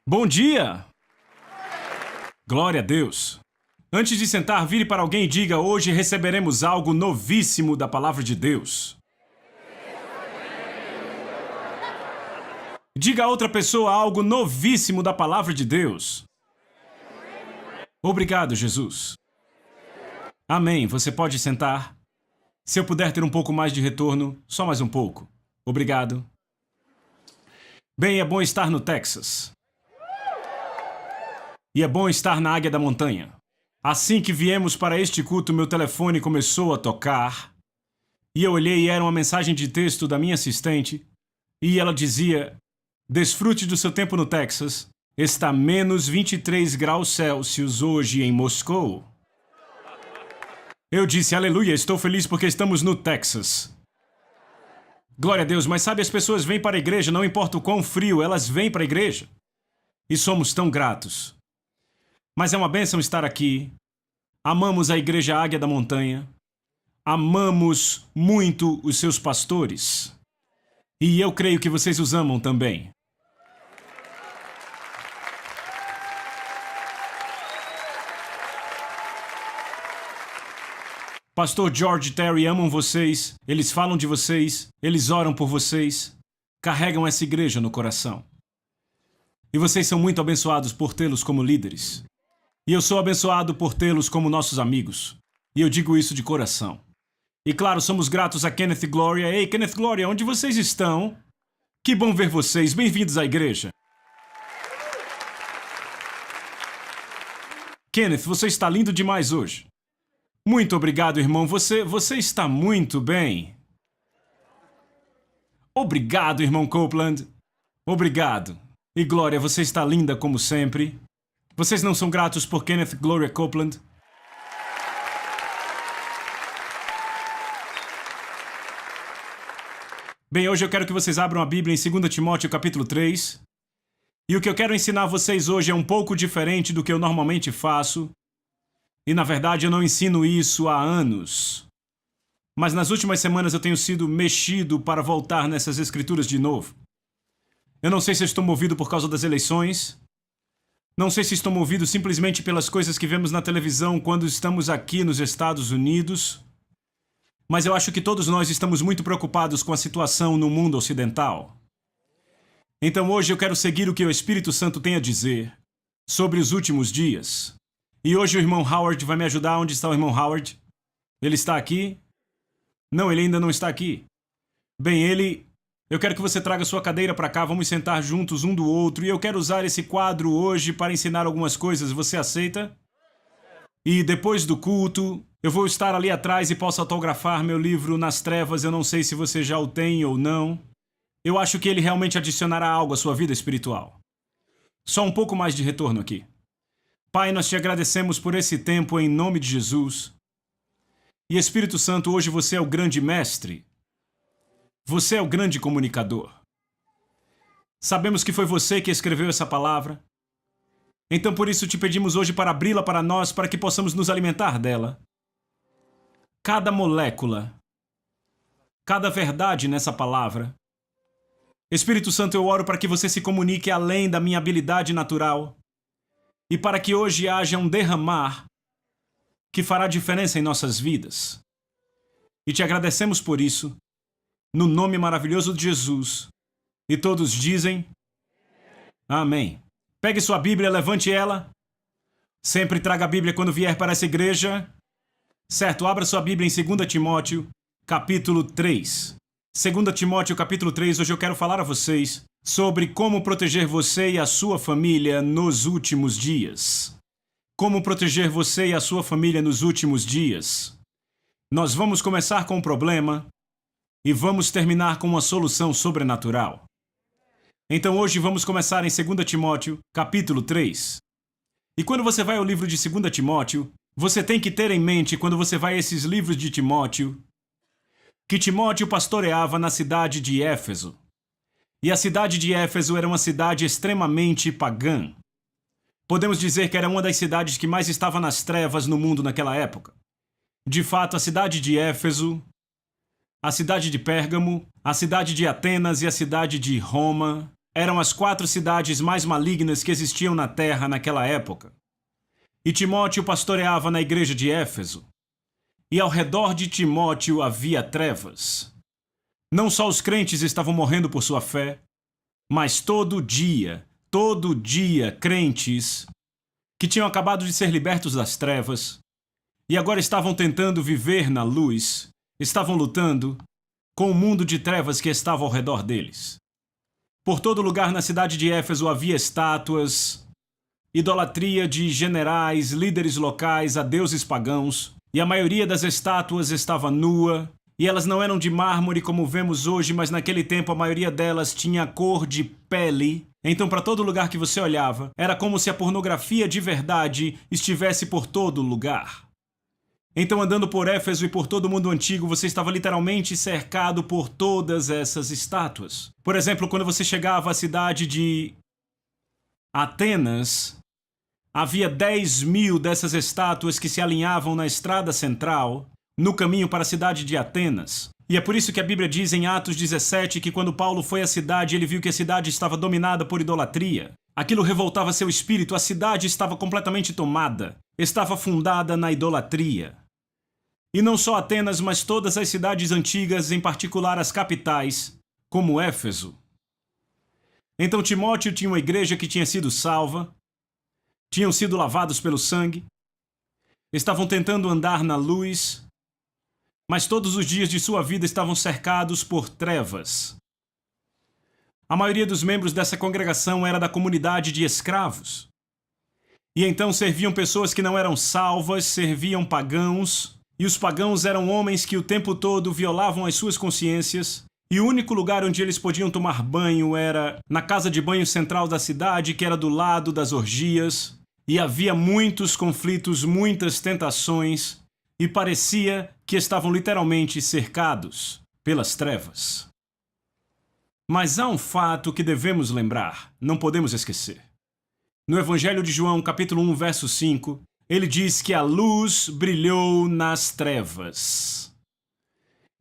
Bom dia! Glória a Deus! Antes de sentar, vire para alguém e diga: hoje receberemos algo novíssimo da Palavra de Deus. Diga a outra pessoa algo novíssimo da Palavra de Deus. Obrigado, Jesus. Amém. Você pode sentar. Se eu puder ter um pouco mais de retorno, só mais um pouco. Obrigado. Bem, é bom estar no Texas. E é bom estar na Águia da Montanha. Assim que viemos para este culto, meu telefone começou a tocar. E eu olhei e era uma mensagem de texto da minha assistente. E ela dizia: desfrute do seu tempo no Texas. Está menos 23 graus Celsius hoje em Moscou. Eu disse: aleluia, estou feliz porque estamos no Texas. Glória a Deus, mas sabe, as pessoas vêm para a igreja, não importa o quão frio, elas vêm para a igreja. E somos tão gratos. Mas é uma bênção estar aqui. Amamos a Igreja Águia da Montanha. Amamos muito os seus pastores. E eu creio que vocês os amam também. Pastor George e Terry amam vocês, eles falam de vocês, eles oram por vocês, carregam essa igreja no coração. E vocês são muito abençoados por tê-los como líderes. E eu sou abençoado por tê-los como nossos amigos. E eu digo isso de coração. E claro, somos gratos a Kenneth e Gloria. Ei, Kenneth e Gloria, onde vocês estão? Que bom ver vocês, bem-vindos à igreja. Kenneth, você está lindo demais hoje. Muito obrigado, irmão. Você está muito bem. Obrigado, irmão Copeland. Obrigado. E Glória, você está linda como sempre. Vocês não são gratos por Kenneth e Gloria Copeland? Bem, hoje eu quero que vocês abram a Bíblia em 2 Timóteo capítulo 3. E o que eu quero ensinar a vocês hoje é um pouco diferente do que eu normalmente faço. E na verdade eu não ensino isso há anos. Mas nas últimas semanas eu tenho sido mexido para voltar nessas escrituras de novo. Eu não sei se estou movido por causa das eleições. Não sei se estou movido simplesmente pelas coisas que vemos na televisão quando estamos aqui nos Estados Unidos. Mas eu acho que todos nós estamos muito preocupados com a situação no mundo ocidental. Então hoje eu quero seguir o que o Espírito Santo tem a dizer sobre os últimos dias. E hoje o irmão Howard vai me ajudar. Onde está o irmão Howard? Ele está aqui? Não, ele ainda não está aqui. Bem, eu quero que você traga sua cadeira para cá, vamos sentar juntos um do outro. E eu quero usar esse quadro hoje para ensinar algumas coisas. Você aceita? E depois do culto, eu vou estar ali atrás e posso autografar meu livro Nas Trevas. Eu não sei se você já o tem ou não. Eu acho que ele realmente adicionará algo à sua vida espiritual. Só um pouco mais de retorno aqui. Pai, nós te agradecemos por esse tempo em nome de Jesus. E Espírito Santo, hoje você é o grande mestre. Você é o grande comunicador. Sabemos que foi você que escreveu essa palavra. Então por isso te pedimos hoje para abri-la para nós, para que possamos nos alimentar dela. Cada molécula, cada verdade nessa palavra. Espírito Santo, eu oro para que você se comunique além da minha habilidade natural. E para que hoje haja um derramar que fará diferença em nossas vidas. E te agradecemos por isso. No nome maravilhoso de Jesus. E todos dizem: amém. Pegue sua Bíblia, levante ela. Sempre traga a Bíblia quando vier para essa igreja. Certo, abra sua Bíblia em 2 Timóteo, capítulo 3. 2 Timóteo, capítulo 3, hoje eu quero falar a vocês sobre como proteger você e a sua família nos últimos dias. Como proteger você e a sua família nos últimos dias. Nós vamos começar com um problema e vamos terminar com uma solução sobrenatural. Então hoje vamos começar em 2 Timóteo, capítulo 3. E quando você vai ao livro de 2 Timóteo, você tem que ter em mente, quando você vai a esses livros de Timóteo, que Timóteo pastoreava na cidade de Éfeso. E a cidade de Éfeso era uma cidade extremamente pagã. Podemos dizer que era uma das cidades que mais estava nas trevas no mundo naquela época. De fato, a cidade de Éfeso, a cidade de Pérgamo, a cidade de Atenas e a cidade de Roma eram as 4 cidades mais malignas que existiam na terra naquela época. E Timóteo pastoreava na igreja de Éfeso. E ao redor de Timóteo havia trevas. Não só os crentes estavam morrendo por sua fé, mas todo dia, crentes que tinham acabado de ser libertos das trevas e agora estavam tentando viver na luz, estavam lutando com o mundo de trevas que estava ao redor deles. Por todo lugar na cidade de Éfeso havia estátuas, idolatria de generais, líderes locais a deuses pagãos, e a maioria das estátuas estava nua, e elas não eram de mármore como vemos hoje, mas naquele tempo a maioria delas tinha a cor de pele. Então, para todo lugar que você olhava, era como se a pornografia de verdade estivesse por todo lugar. Então, andando por Éfeso e por todo o mundo antigo, você estava literalmente cercado por todas essas estátuas. Por exemplo, quando você chegava à cidade de Atenas, havia 10.000 dessas estátuas que se alinhavam na estrada central, no caminho para a cidade de Atenas. E é por isso que a Bíblia diz em Atos 17 que quando Paulo foi à cidade, ele viu que a cidade estava dominada por idolatria. Aquilo revoltava seu espírito, a cidade estava completamente tomada, estava fundada na idolatria. E não só Atenas, mas todas as cidades antigas, em particular as capitais, como Éfeso. Então Timóteo tinha uma igreja que tinha sido salva, tinham sido lavados pelo sangue, estavam tentando andar na luz, mas todos os dias de sua vida estavam cercados por trevas. A maioria dos membros dessa congregação era da comunidade de escravos. E então serviam pessoas que não eram salvas, serviam pagãos, e os pagãos eram homens que o tempo todo violavam as suas consciências, e o único lugar onde eles podiam tomar banho era na casa de banho central da cidade, que era do lado das orgias, e havia muitos conflitos, muitas tentações, e parecia que estavam literalmente cercados pelas trevas. Mas há um fato que devemos lembrar, não podemos esquecer. No Evangelho de João, capítulo 1, verso 5, ele diz que a luz brilhou nas trevas,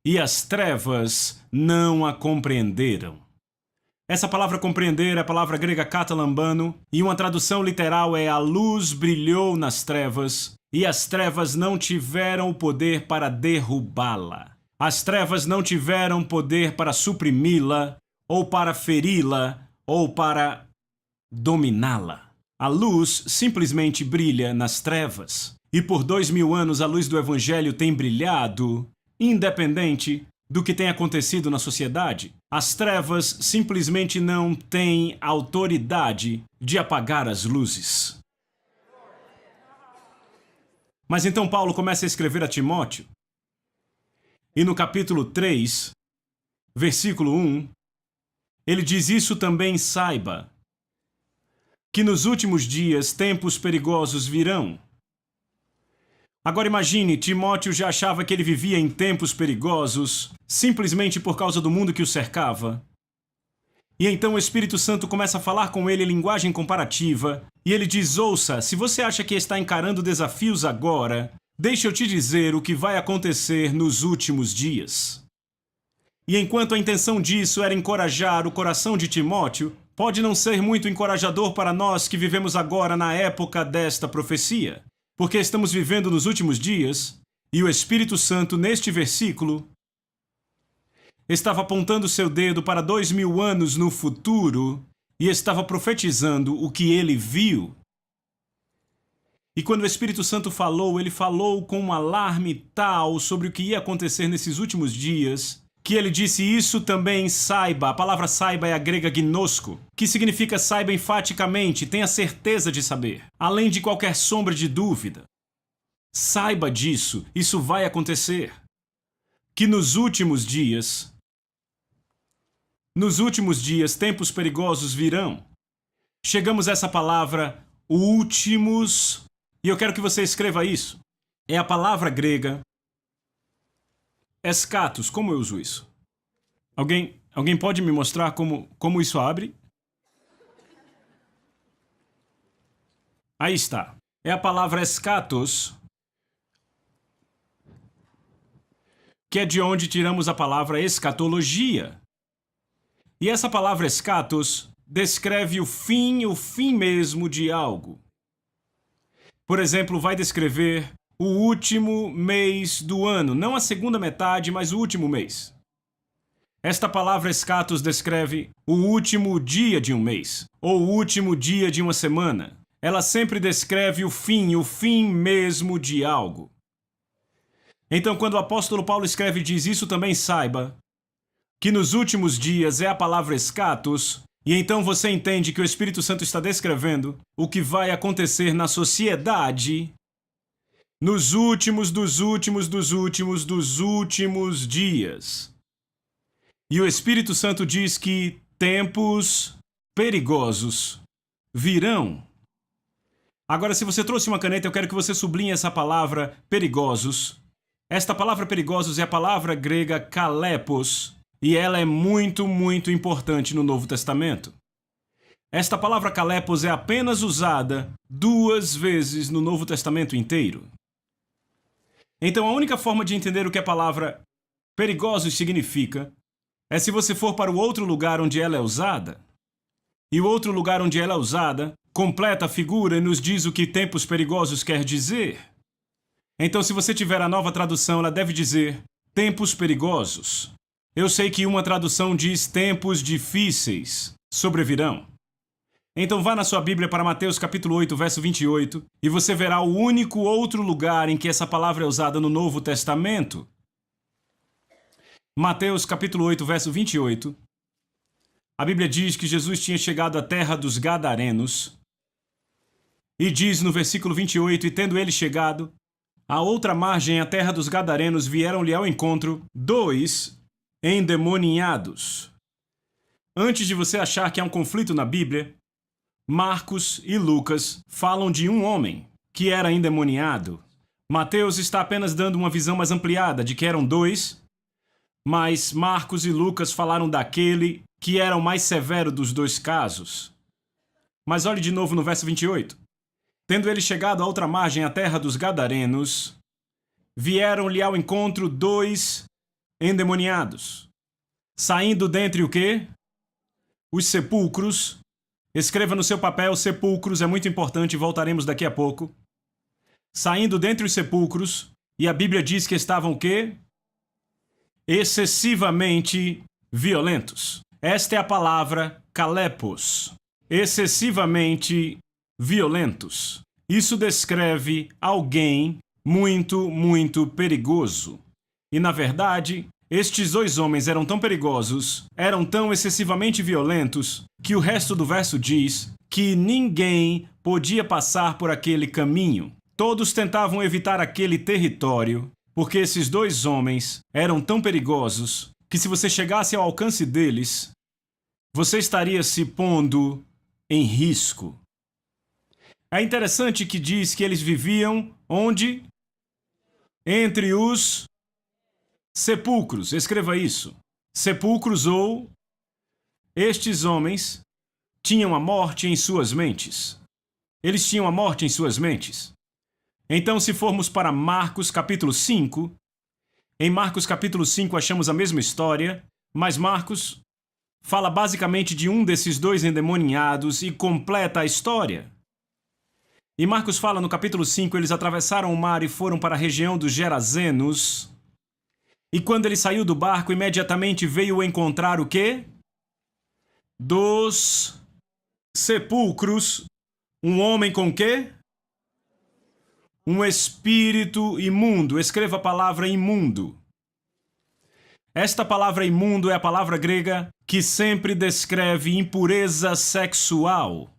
e as trevas não a compreenderam. Essa palavra compreender é a palavra grega katalambano, e uma tradução literal é a luz brilhou nas trevas, e as trevas não tiveram o poder para derrubá-la. As trevas não tiveram poder para suprimi-la, ou para feri-la, ou para dominá-la. A luz simplesmente brilha nas trevas. E por 2000 anos a luz do Evangelho tem brilhado, independente do que tem acontecido na sociedade. As trevas simplesmente não têm autoridade de apagar as luzes. Mas então Paulo começa a escrever a Timóteo. E no capítulo 3, versículo 1, ele diz: isso também saiba, que nos últimos dias tempos perigosos virão. Agora imagine, Timóteo já achava que ele vivia em tempos perigosos, simplesmente por causa do mundo que o cercava. E então o Espírito Santo começa a falar com ele em linguagem comparativa, e ele diz: ouça, se você acha que está encarando desafios agora, deixa eu te dizer o que vai acontecer nos últimos dias. E enquanto a intenção disso era encorajar o coração de Timóteo, pode não ser muito encorajador para nós que vivemos agora na época desta profecia, porque estamos vivendo nos últimos dias, e o Espírito Santo, neste versículo, estava apontando seu dedo para 2000 anos no futuro e estava profetizando o que ele viu. E quando o Espírito Santo falou, ele falou com um alarme tal sobre o que ia acontecer nesses últimos dias, que ele disse: isso também saiba. A palavra saiba é a grega gnosko, que significa saiba enfaticamente, tenha certeza de saber, além de qualquer sombra de dúvida. Saiba disso, isso vai acontecer. Que nos últimos dias, tempos perigosos virão. Chegamos a essa palavra, últimos, e eu quero que você escreva isso. É a palavra grega escatos. Como eu uso isso? Alguém pode me mostrar como isso abre? Aí está. É a palavra escatos, que é de onde tiramos a palavra escatologia. E essa palavra escatos descreve o fim mesmo de algo. Por exemplo, vai descrever o último mês do ano, não a segunda metade, mas o último mês. Esta palavra escatos descreve o último dia de um mês, ou o último dia de uma semana. Ela sempre descreve o fim mesmo de algo. Então, quando o apóstolo Paulo escreve e diz isso, também saiba que nos últimos dias é a palavra escatos, e então você entende que o Espírito Santo está descrevendo o que vai acontecer na sociedade nos últimos dias. E o Espírito Santo diz que tempos perigosos virão. Agora, se você trouxe uma caneta, eu quero que você sublinhe essa palavra perigosos. Esta palavra perigosos é a palavra grega kalepos, e ela é muito importante no Novo Testamento. Esta palavra kalepos é apenas usada 2 vezes no Novo Testamento inteiro. Então, a única forma de entender o que a palavra perigosos significa é se você for para o outro lugar onde ela é usada. E o outro lugar onde ela é usada completa a figura e nos diz o que tempos perigosos quer dizer. Então, se você tiver a nova tradução, ela deve dizer tempos perigosos. Eu sei que uma tradução diz tempos difíceis sobrevirão. Então vá na sua Bíblia para Mateus capítulo 8, verso 28, e você verá o único outro lugar em que essa palavra é usada no Novo Testamento. Mateus capítulo 8, verso 28. A Bíblia diz que Jesus tinha chegado à terra dos Gadarenos, e diz no versículo 28, e tendo ele chegado à outra margem, a terra dos Gadarenos, vieram-lhe ao encontro 2 endemoniados. Antes de você achar que há um conflito na Bíblia, Marcos e Lucas falam de um homem que era endemoniado. Mateus está apenas dando uma visão mais ampliada de que eram 2, mas Marcos e Lucas falaram daquele que era o mais severo dos 2 casos. Mas olhe de novo no verso 28. Tendo ele chegado à outra margem, a terra dos Gadarenos, vieram-lhe ao encontro 2 endemoniados, saindo dentre o quê? Os sepulcros. Escreva no seu papel, sepulcros é muito importante, voltaremos daqui a pouco. Saindo dentre os sepulcros, e a Bíblia diz que estavam o quê? Excessivamente violentos. Esta é a palavra kalepos. Excessivamente violentos. Isso descreve alguém muito perigoso. E na verdade, estes 2 homens eram tão perigosos, eram tão excessivamente violentos, que o resto do verso diz que ninguém podia passar por aquele caminho. Todos tentavam evitar aquele território, porque esses 2 homens eram tão perigosos que se você chegasse ao alcance deles, você estaria se pondo em risco. É interessante que diz que eles viviam onde? Entre os sepulcros. Escreva isso. Sepulcros ou estes homens tinham a morte em suas mentes. Eles tinham a morte em suas mentes. Então, se formos para Marcos capítulo 5, em Marcos capítulo 5 achamos a mesma história, mas Marcos fala basicamente de um desses 2 endemoniados e completa a história. E Marcos fala no capítulo 5, eles atravessaram o mar e foram para a região dos Gerazenos. E quando ele saiu do barco, imediatamente veio encontrar o quê? Dos sepulcros, um homem com quê? Um espírito imundo. Escreva a palavra imundo. Esta palavra imundo é a palavra grega que sempre descreve impureza sexual.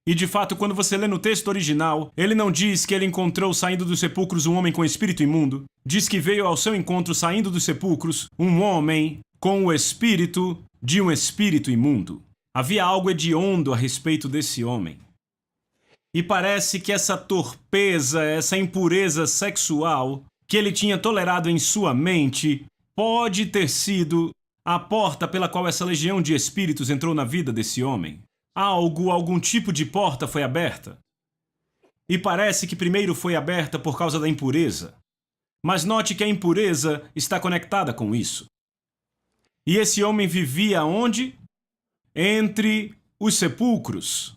E de fato, quando você lê no texto original, ele não diz que ele encontrou saindo dos sepulcros um homem com espírito imundo. Diz que veio ao seu encontro saindo dos sepulcros um homem com o espírito de um espírito imundo. Havia algo hediondo a respeito desse homem. E parece que essa torpeza, essa impureza sexual que ele tinha tolerado em sua mente pode ter sido a porta pela qual essa legião de espíritos entrou na vida desse homem. Algum tipo de porta foi aberta. E parece que primeiro foi aberta por causa da impureza. Mas note que a impureza está conectada com isso. E esse homem vivia onde? entre os sepulcros.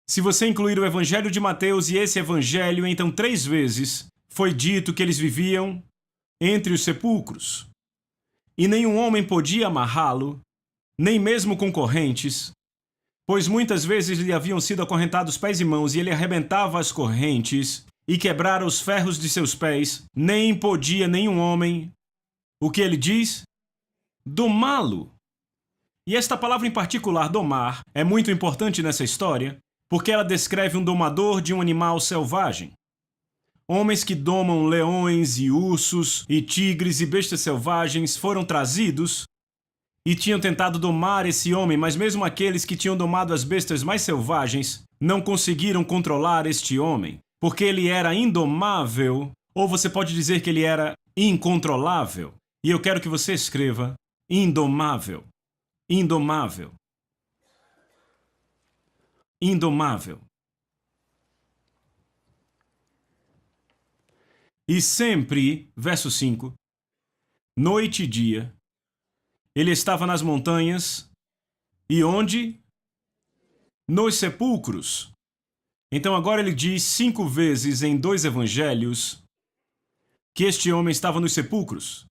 Se você incluir o Evangelho de Mateus e esse Evangelho, então 3 vezes foi dito que eles viviam entre os sepulcros. E nenhum homem podia amarrá-lo, nem mesmo com correntes, pois muitas vezes lhe haviam sido acorrentados pés e mãos, e ele arrebentava as correntes e quebrara os ferros de seus pés. Nem podia nenhum homem, o que ele diz? Domá-lo. E esta palavra em particular, domar, é muito importante nessa história, porque ela descreve um domador de um animal selvagem. Homens que domam leões e ursos e tigres e bestas selvagens foram trazidos e tinham tentado domar esse homem, mas mesmo aqueles que tinham domado as bestas mais selvagens não conseguiram controlar este homem, porque ele era indomável, ou você pode dizer que ele era incontrolável. E eu quero que você escreva indomável. Indomável. Indomável. E sempre, verso 5, noite e dia, ele estava nas montanhas. E onde? Nos sepulcros. Então agora ele diz 5 vezes em 2 evangelhos que este homem estava nos sepulcros.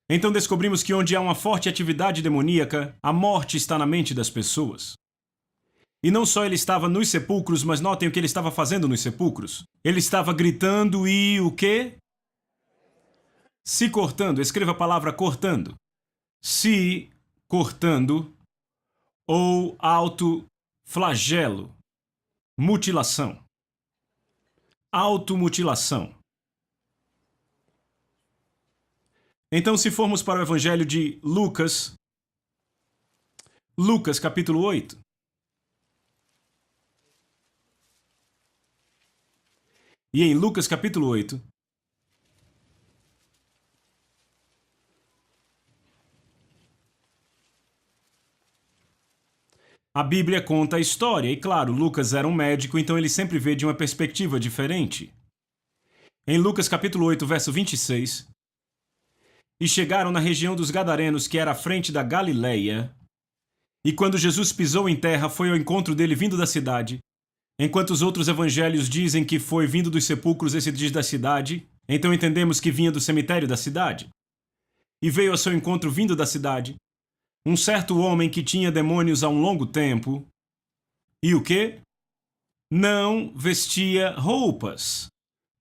Então descobrimos que onde há uma forte atividade demoníaca, a morte está na mente das pessoas. E não só ele estava nos sepulcros, mas notem o que ele estava fazendo nos sepulcros. Ele estava gritando e o quê? Se cortando. Escreva a palavra cortando. Se cortando ou autoflagelo. Mutilação. Automutilação. Então, se formos para o Evangelho de Lucas, Lucas capítulo 8. E em Lucas capítulo 8, a Bíblia conta a história, e claro, Lucas era um médico, então ele sempre vê de uma perspectiva diferente. Em Lucas capítulo 8, verso 26, e chegaram na região dos Gadarenos, que era à frente da Galileia, e quando Jesus pisou em terra, foi ao encontro dele vindo da cidade. Enquanto os outros evangelhos dizem que foi vindo dos sepulcros, esse diz da cidade, então entendemos que vinha do cemitério da cidade. E veio ao seu encontro vindo da cidade um certo homem que tinha demônios há um longo tempo. E o quê? Não vestia roupas.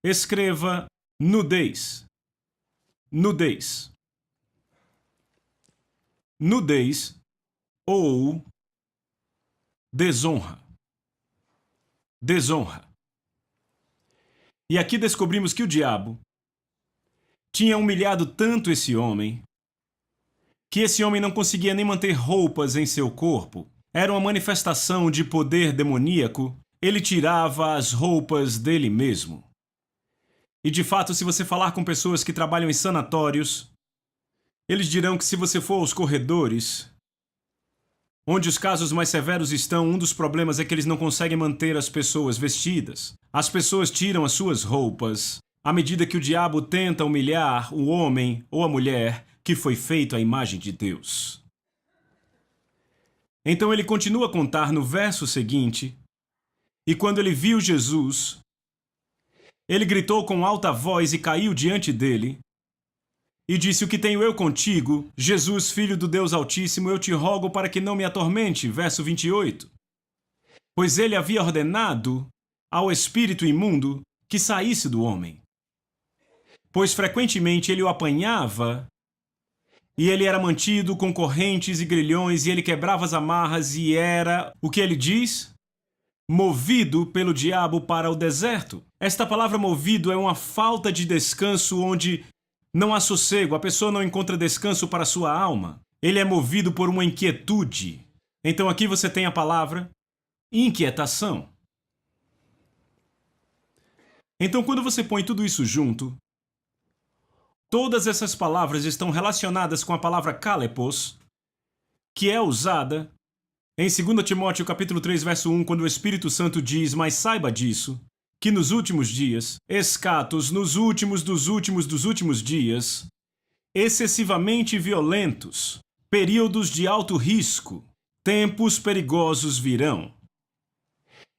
Escreva nudez. Nudez. Nudez ou desonra. Desonra. E aqui descobrimos que o diabo tinha humilhado tanto esse homem que esse homem não conseguia nem manter roupas em seu corpo. Era uma manifestação de poder demoníaco. Ele tirava as roupas dele mesmo. E de fato, se você falar com pessoas que trabalham em sanatórios, eles dirão que se você for aos corredores, onde os casos mais severos estão, um dos problemas é que eles não conseguem manter as pessoas vestidas. As pessoas tiram as suas roupas à medida que o diabo tenta humilhar o homem ou a mulher que foi feito à imagem de Deus. Então ele continua a contar no verso seguinte, e quando ele viu Jesus, ele gritou com alta voz e caiu diante dele, e disse: o que tenho eu contigo, Jesus, Filho do Deus Altíssimo, eu te rogo para que não me atormente. Verso 28. Pois ele havia ordenado ao espírito imundo que saísse do homem. Pois frequentemente ele o apanhava, e ele era mantido com correntes e grilhões, e ele quebrava as amarras, e era, o que ele diz? Movido pelo diabo para o deserto. Esta palavra movido é uma falta de descanso onde não há sossego, a pessoa não encontra descanso para a sua alma. Ele é movido por uma inquietude. Então aqui você tem a palavra inquietação. Então quando você põe tudo isso junto, todas essas palavras estão relacionadas com a palavra kalepos, que é usada em 2 Timóteo capítulo 3, verso 1, quando o Espírito Santo diz: mas saiba disso, que nos últimos dias, escatos, nos últimos dos últimos dos últimos dias, excessivamente violentos, períodos de alto risco, tempos perigosos virão.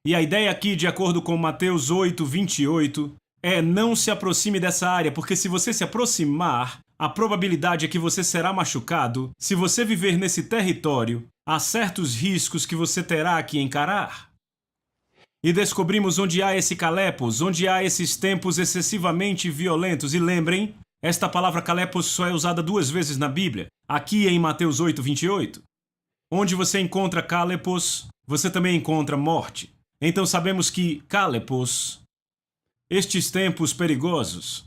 E a ideia aqui, de acordo com Mateus 8:28, é: não se aproxime dessa área, porque se você se aproximar, a probabilidade é que você será machucado. Se você viver nesse território, há certos riscos que você terá que encarar. E descobrimos onde há esse calepos, onde há esses tempos excessivamente violentos. E lembrem, esta palavra calepos só é usada 2 vezes na Bíblia, aqui em Mateus 8:28. Onde você encontra calepos, você também encontra morte. Então sabemos que calepos, estes tempos perigosos,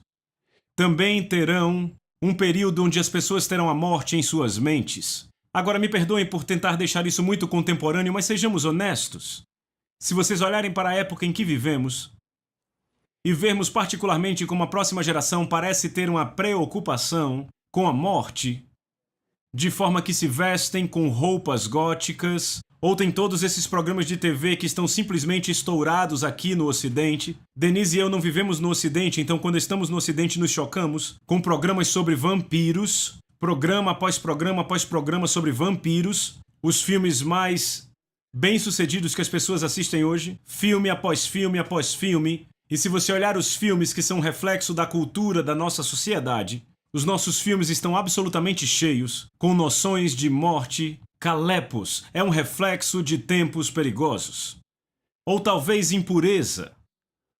também terão um período onde as pessoas terão a morte em suas mentes. Agora, me perdoem por tentar deixar isso muito contemporâneo, mas sejamos honestos. Se vocês olharem para a época em que vivemos e vermos particularmente como a próxima geração parece ter uma preocupação com a morte, de forma que se vestem com roupas góticas, ou tem todos esses programas de TV que estão simplesmente estourados aqui no Ocidente. Denise e eu não vivemos no Ocidente, então quando estamos no Ocidente nos chocamos com programas sobre vampiros, programa após programa sobre vampiros, os filmes mais bem-sucedidos que as pessoas assistem hoje, filme após filme após filme. E se você olhar os filmes que são um reflexo da cultura da nossa sociedade, os nossos filmes estão absolutamente cheios com noções de morte. Calepos é um reflexo de tempos perigosos. Ou talvez impureza.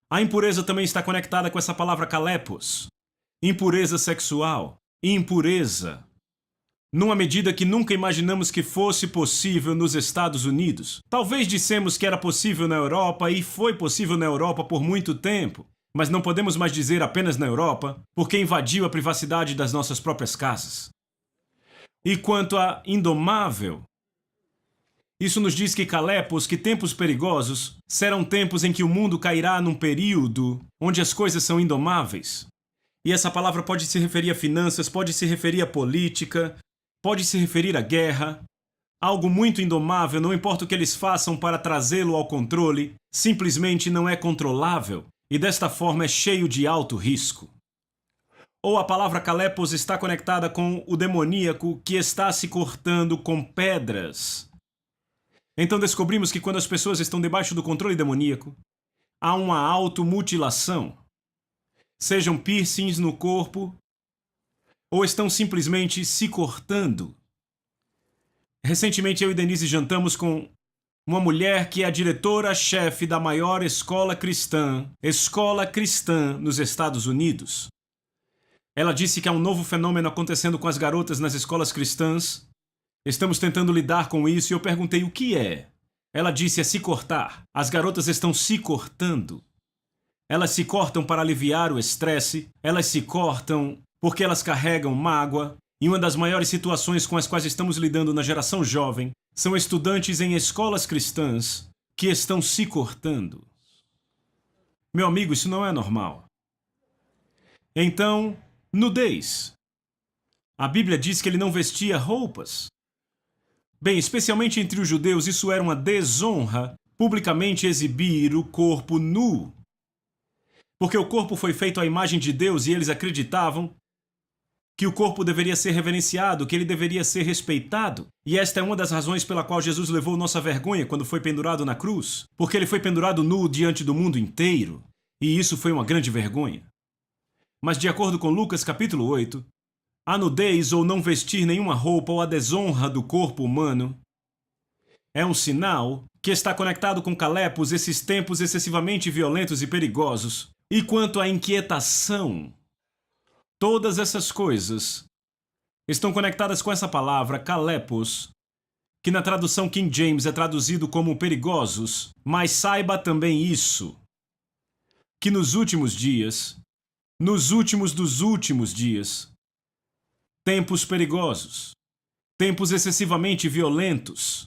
A impureza também está conectada com essa palavra calepos. Impureza sexual, impureza. Numa medida que nunca imaginamos que fosse possível nos Estados Unidos. Talvez dissemos que era possível na Europa e foi possível na Europa por muito tempo. Mas não podemos mais dizer apenas na Europa, porque invadiu a privacidade das nossas próprias casas. E quanto a indomável, isso nos diz que calepos, que tempos perigosos, serão tempos em que o mundo cairá num período onde as coisas são indomáveis. E essa palavra pode se referir a finanças, pode se referir a política, pode se referir à guerra. Algo muito indomável, não importa o que eles façam para trazê-lo ao controle, simplesmente não é controlável e desta forma é cheio de alto risco. Ou a palavra calepos está conectada com o demoníaco que está se cortando com pedras. Então descobrimos que quando as pessoas estão debaixo do controle demoníaco, há uma automutilação. Sejam piercings no corpo, ou estão simplesmente se cortando. Recentemente eu e Denise jantamos com uma mulher que é a diretora-chefe da maior escola cristã nos Estados Unidos. Ela disse que há um novo fenômeno acontecendo com as garotas nas escolas cristãs. Estamos tentando lidar com isso e eu perguntei o que é. Ela disse: é se cortar. As garotas estão se cortando. Elas se cortam para aliviar o estresse, elas se cortam porque elas carregam mágoa. E uma das maiores situações com as quais estamos lidando na geração jovem são estudantes em escolas cristãs que estão se cortando. Meu amigo, isso não é normal. Então, nudez. A Bíblia diz que ele não vestia roupas. Bem, especialmente entre os judeus, isso era uma desonra, publicamente exibir o corpo nu. Porque o corpo foi feito à imagem de Deus e eles acreditavam que o corpo deveria ser reverenciado, que ele deveria ser respeitado. E esta é uma das razões pela qual Jesus levou nossa vergonha quando foi pendurado na cruz. Porque ele foi pendurado nu diante do mundo inteiro. E isso foi uma grande vergonha. Mas de acordo com Lucas capítulo 8, a nudez ou não vestir nenhuma roupa ou a desonra do corpo humano é um sinal que está conectado com calepos, esses tempos excessivamente violentos e perigosos. E quanto à inquietação, todas essas coisas estão conectadas com essa palavra calepos, que na tradução King James é traduzido como perigosos, mas saiba também isso, que nos últimos dias, nos últimos dos últimos dias, tempos perigosos, tempos excessivamente violentos,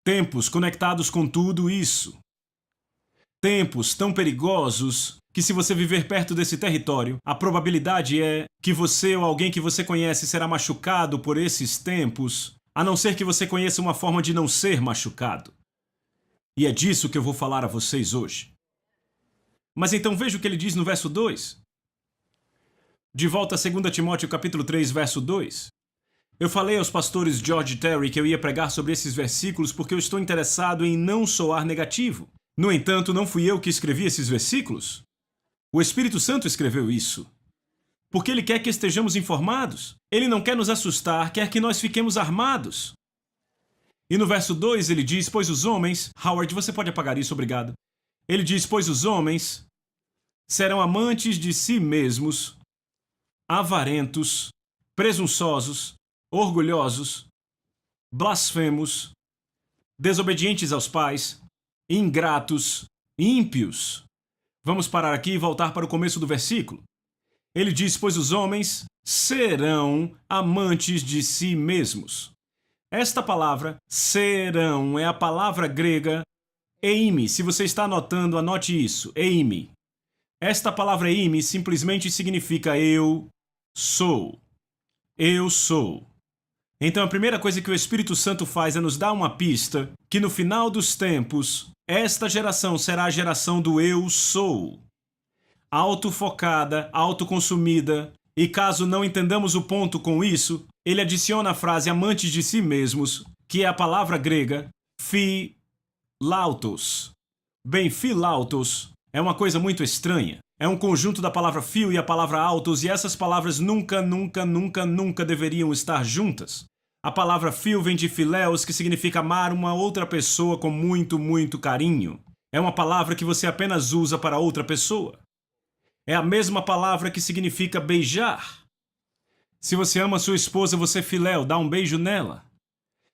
tempos conectados com tudo isso, tempos tão perigosos que se você viver perto desse território, a probabilidade é que você ou alguém que você conhece será machucado por esses tempos, a não ser que você conheça uma forma de não ser machucado. E é disso que eu vou falar a vocês hoje. Mas então veja o que ele diz no verso 2. De volta a 2 Timóteo capítulo 3, verso 2. Eu falei aos pastores George e Terry que eu ia pregar sobre esses versículos porque eu estou interessado em não soar negativo. No entanto, não fui eu que escrevi esses versículos. O Espírito Santo escreveu isso. Porque ele quer que estejamos informados. Ele não quer nos assustar, quer que nós fiquemos armados. E no verso 2 ele diz, pois os homens... Howard, você pode apagar isso, obrigado. Ele diz, pois os homens serão amantes de si mesmos, avarentos, presunçosos, orgulhosos, blasfemos, desobedientes aos pais, ingratos, ímpios. Vamos parar aqui e voltar para o começo do versículo. Ele diz, pois os homens serão amantes de si mesmos. Esta palavra, serão, é a palavra grega eime. Se você está anotando, anote isso, eime. Esta palavra eime simplesmente significa eu sou. Eu sou. Então a primeira coisa que o Espírito Santo faz é nos dar uma pista que no final dos tempos, esta geração será a geração do eu sou. Autofocada, autoconsumida, e caso não entendamos o ponto com isso, ele adiciona a frase amantes de si mesmos, que é a palavra grega philautos. Bem, philautos é uma coisa muito estranha. É um conjunto da palavra phil e a palavra autos, e essas palavras nunca deveriam estar juntas. A palavra phil vem de phileos, que significa amar uma outra pessoa com muito carinho. É uma palavra que você apenas usa para outra pessoa. É a mesma palavra que significa beijar. Se você ama sua esposa, você filéu, dá um beijo nela.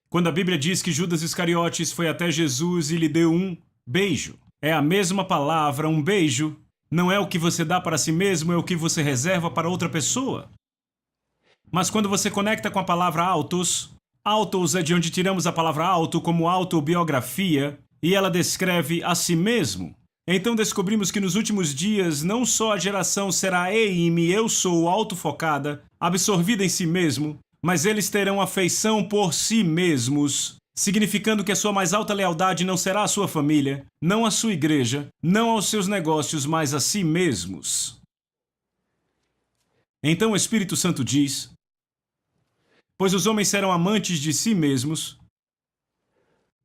Quando a Bíblia diz que Judas Iscariotes foi até Jesus e lhe deu um beijo, é a mesma palavra, um beijo. Não é o que você dá para si mesmo, é o que você reserva para outra pessoa. Mas quando você conecta com a palavra autos, autos é de onde tiramos a palavra auto como autobiografia, e ela descreve a si mesmo. Então descobrimos que nos últimos dias não só a geração será eime, eu sou, autofocada, absorvida em si mesmo, mas eles terão afeição por si mesmos, significando que a sua mais alta lealdade não será a sua família, não a sua igreja, não aos seus negócios, mas a si mesmos. Então o Espírito Santo diz, pois os homens serão amantes de si mesmos,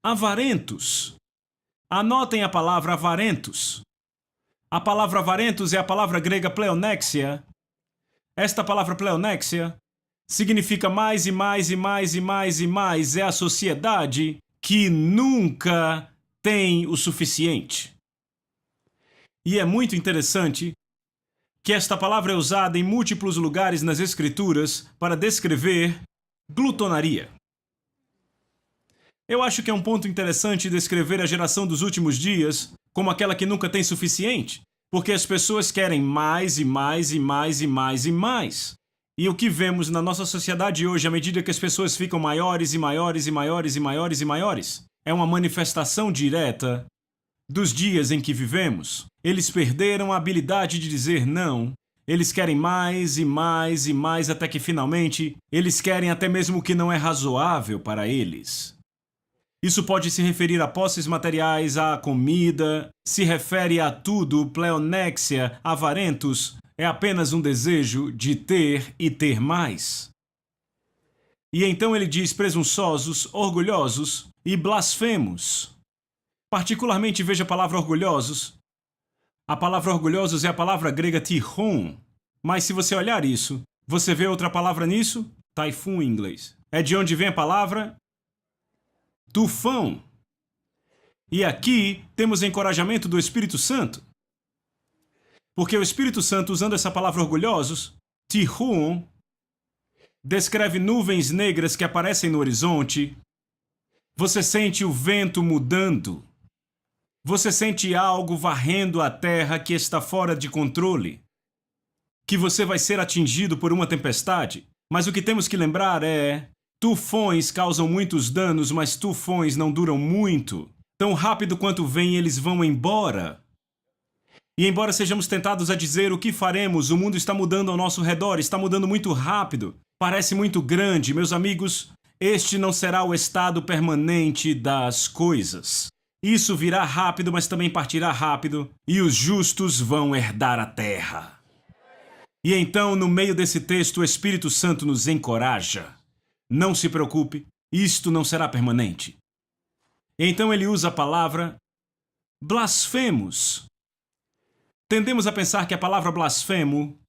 avarentos. Anotem a palavra avarentos. A palavra avarentos é a palavra grega pleonexia. Esta palavra pleonexia significa mais e mais e mais e mais e mais. É a sociedade que nunca tem o suficiente. E é muito interessante que esta palavra é usada em múltiplos lugares nas Escrituras para descrever glutonaria. Eu acho que é um ponto interessante descrever a geração dos últimos dias como aquela que nunca tem suficiente, porque as pessoas querem mais e mais e mais e mais e mais. E o que vemos na nossa sociedade hoje, à medida que as pessoas ficam maiores e maiores e maiores e maiores e maiores, é uma manifestação direta dos dias em que vivemos. Eles perderam a habilidade de dizer não. Eles querem mais e mais e mais até que finalmente eles querem até mesmo o que não é razoável para eles. Isso pode se referir a posses materiais, a comida, se refere a tudo, pleonexia, avarentos, é apenas um desejo de ter e ter mais. E então ele diz presunçosos, orgulhosos e blasfemos. Particularmente veja a palavra orgulhosos. A palavra orgulhosos é a palavra grega tihon, mas se você olhar isso, você vê outra palavra nisso? Typhoon em inglês. É de onde vem a palavra tufão. E aqui temos encorajamento do Espírito Santo. Porque o Espírito Santo, usando essa palavra orgulhosos, tihon, descreve nuvens negras que aparecem no horizonte. Você sente o vento mudando. Você sente algo varrendo a terra que está fora de controle. Que você vai ser atingido por uma tempestade. Mas o que temos que lembrar é: tufões causam muitos danos, mas tufões não duram muito. Tão rápido quanto vêm, eles vão embora. E embora sejamos tentados a dizer o que faremos, o mundo está mudando ao nosso redor, está mudando muito rápido. Parece muito grande, meus amigos. Este não será o estado permanente das coisas. Isso virá rápido, mas também partirá rápido, e os justos vão herdar a terra. E então, no meio desse texto, o Espírito Santo nos encoraja. Não se preocupe, isto não será permanente. Então ele usa a palavra blasfemos. Tendemos a pensar que a palavra blasfemo,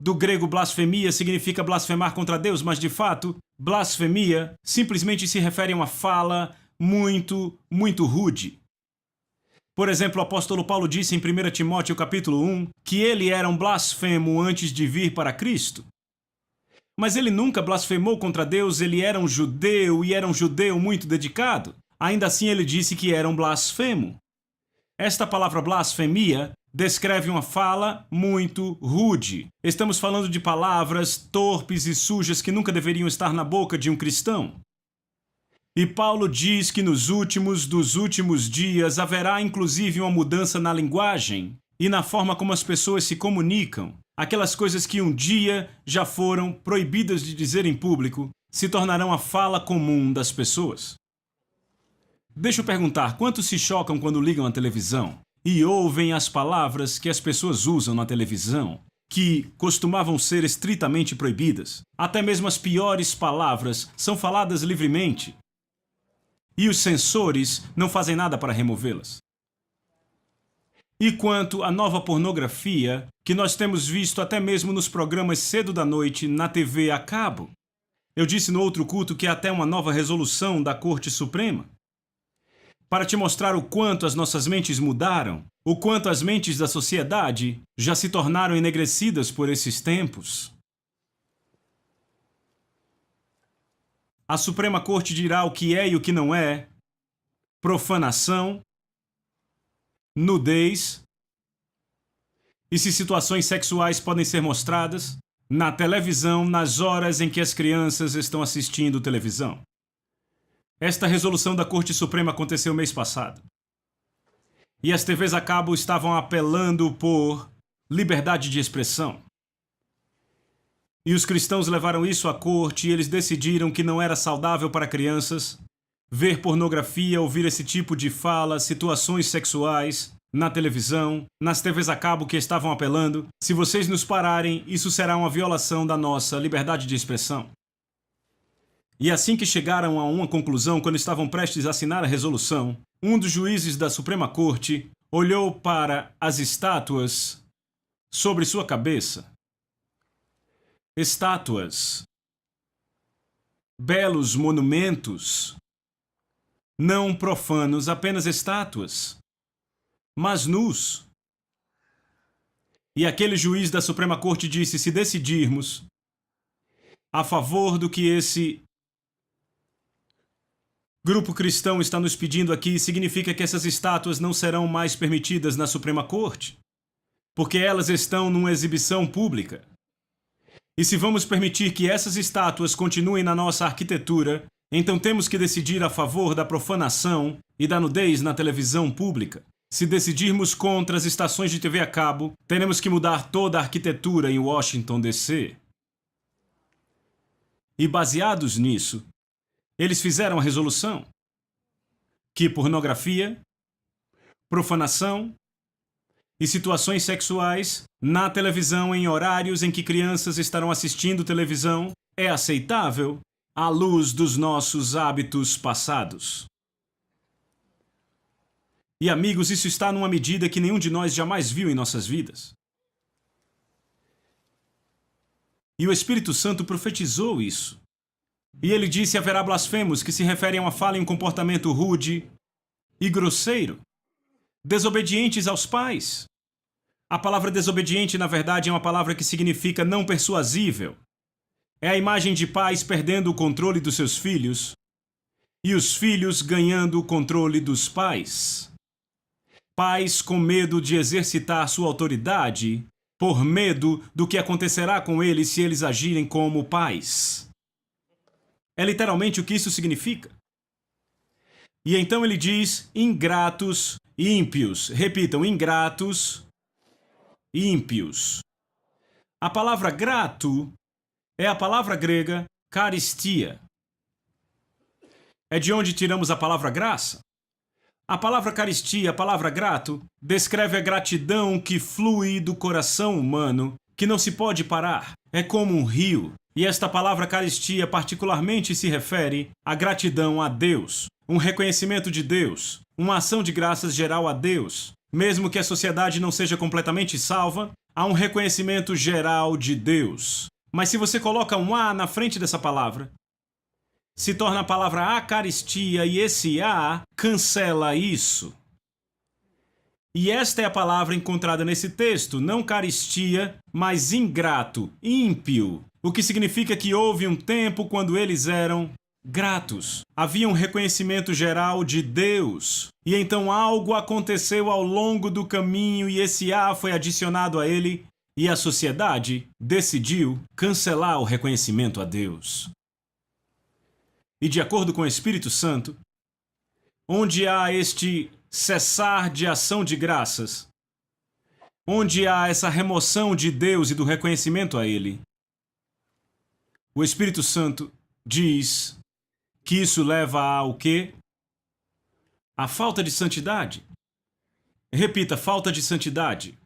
do grego blasfemia, significa blasfemar contra Deus, mas de fato, blasfemia simplesmente se refere a uma fala muito rude. Por exemplo, o apóstolo Paulo disse em 1 Timóteo capítulo 1 que ele era um blasfemo antes de vir para Cristo. Mas ele nunca blasfemou contra Deus, ele era um judeu e era um judeu muito dedicado. Ainda assim ele disse que era um blasfemo. Esta palavra blasfemia descreve uma fala muito rude. Estamos falando de palavras torpes e sujas que nunca deveriam estar na boca de um cristão. E Paulo diz que nos últimos dos últimos dias haverá inclusive uma mudança na linguagem e na forma como as pessoas se comunicam. Aquelas coisas que um dia já foram proibidas de dizer em público se tornarão a fala comum das pessoas. Deixa eu perguntar, quantos se chocam quando ligam a televisão e ouvem as palavras que as pessoas usam na televisão, que costumavam ser estritamente proibidas? Até mesmo as piores palavras são faladas livremente. E os censores não fazem nada para removê-las. E quanto à nova pornografia, que nós temos visto até mesmo nos programas cedo da noite na TV a cabo. Eu disse no outro culto que há até uma nova resolução da Corte Suprema. Para te mostrar o quanto as nossas mentes mudaram, o quanto as mentes da sociedade já se tornaram enegrecidas por esses tempos. A Suprema Corte dirá o que é e o que não é profanação, nudez e se situações sexuais podem ser mostradas na televisão nas horas em que as crianças estão assistindo televisão. Esta resolução da Corte Suprema aconteceu mês passado. E as TVs a cabo estavam apelando por liberdade de expressão. E os cristãos levaram isso à corte e eles decidiram que não era saudável para crianças ver pornografia, ouvir esse tipo de fala, situações sexuais na televisão, nas TVs a cabo que estavam apelando. Se vocês nos pararem, isso será uma violação da nossa liberdade de expressão. E assim que chegaram a uma conclusão, quando estavam prestes a assinar a resolução, um dos juízes da Suprema Corte olhou para as estátuas sobre sua cabeça. Estátuas, belos monumentos, não profanos, apenas estátuas, mas nus. E aquele juiz da Suprema Corte disse: se decidirmos a favor do que esse grupo cristão está nos pedindo aqui, significa que essas estátuas não serão mais permitidas na Suprema Corte, porque elas estão numa exibição pública. E se vamos permitir que essas estátuas continuem na nossa arquitetura, então temos que decidir a favor da profanação e da nudez na televisão pública. Se decidirmos contra as estações de TV a cabo, teremos que mudar toda a arquitetura em Washington, D.C. E baseados nisso, eles fizeram a resolução que pornografia, profanação e situações sexuais na televisão em horários em que crianças estarão assistindo televisão é aceitável à luz dos nossos hábitos passados. E amigos, isso está numa medida que nenhum de nós jamais viu em nossas vidas. E o Espírito Santo profetizou isso. E ele disse: haverá blasfemos, que se referem a uma fala e um comportamento rude e grosseiro, desobedientes aos pais. A palavra desobediente, na verdade, é uma palavra que significa não persuasível. É a imagem de pais perdendo o controle dos seus filhos e os filhos ganhando o controle dos pais. Pais com medo de exercitar sua autoridade por medo do que acontecerá com eles se eles agirem como pais. É literalmente o que isso significa. E então ele diz: ingratos e ímpios. Repitam: ingratos e ímpios. A palavra grato é a palavra grega caristia. É de onde tiramos a palavra graça. A palavra caristia, a palavra grato, descreve a gratidão que flui do coração humano, que não se pode parar. É como um rio. E esta palavra caristia particularmente se refere à gratidão a Deus, um reconhecimento de Deus, uma ação de graças geral a Deus. Mesmo que a sociedade não seja completamente salva, há um reconhecimento geral de Deus. Mas se você coloca um A na frente dessa palavra, se torna a palavra acaristia e esse A cancela isso. E esta é a palavra encontrada nesse texto, não caristia, mas ingrato, ímpio, o que significa que houve um tempo quando eles eram gratos. Havia um reconhecimento geral de Deus. E então algo aconteceu ao longo do caminho e esse A foi adicionado a ele e a sociedade decidiu cancelar o reconhecimento a Deus. E de acordo com o Espírito Santo, onde há este cessar de ação de graças, onde há essa remoção de Deus e do reconhecimento a Ele, o Espírito Santo diz que isso leva ao quê? A falta de santidade. Repita, falta de santidade.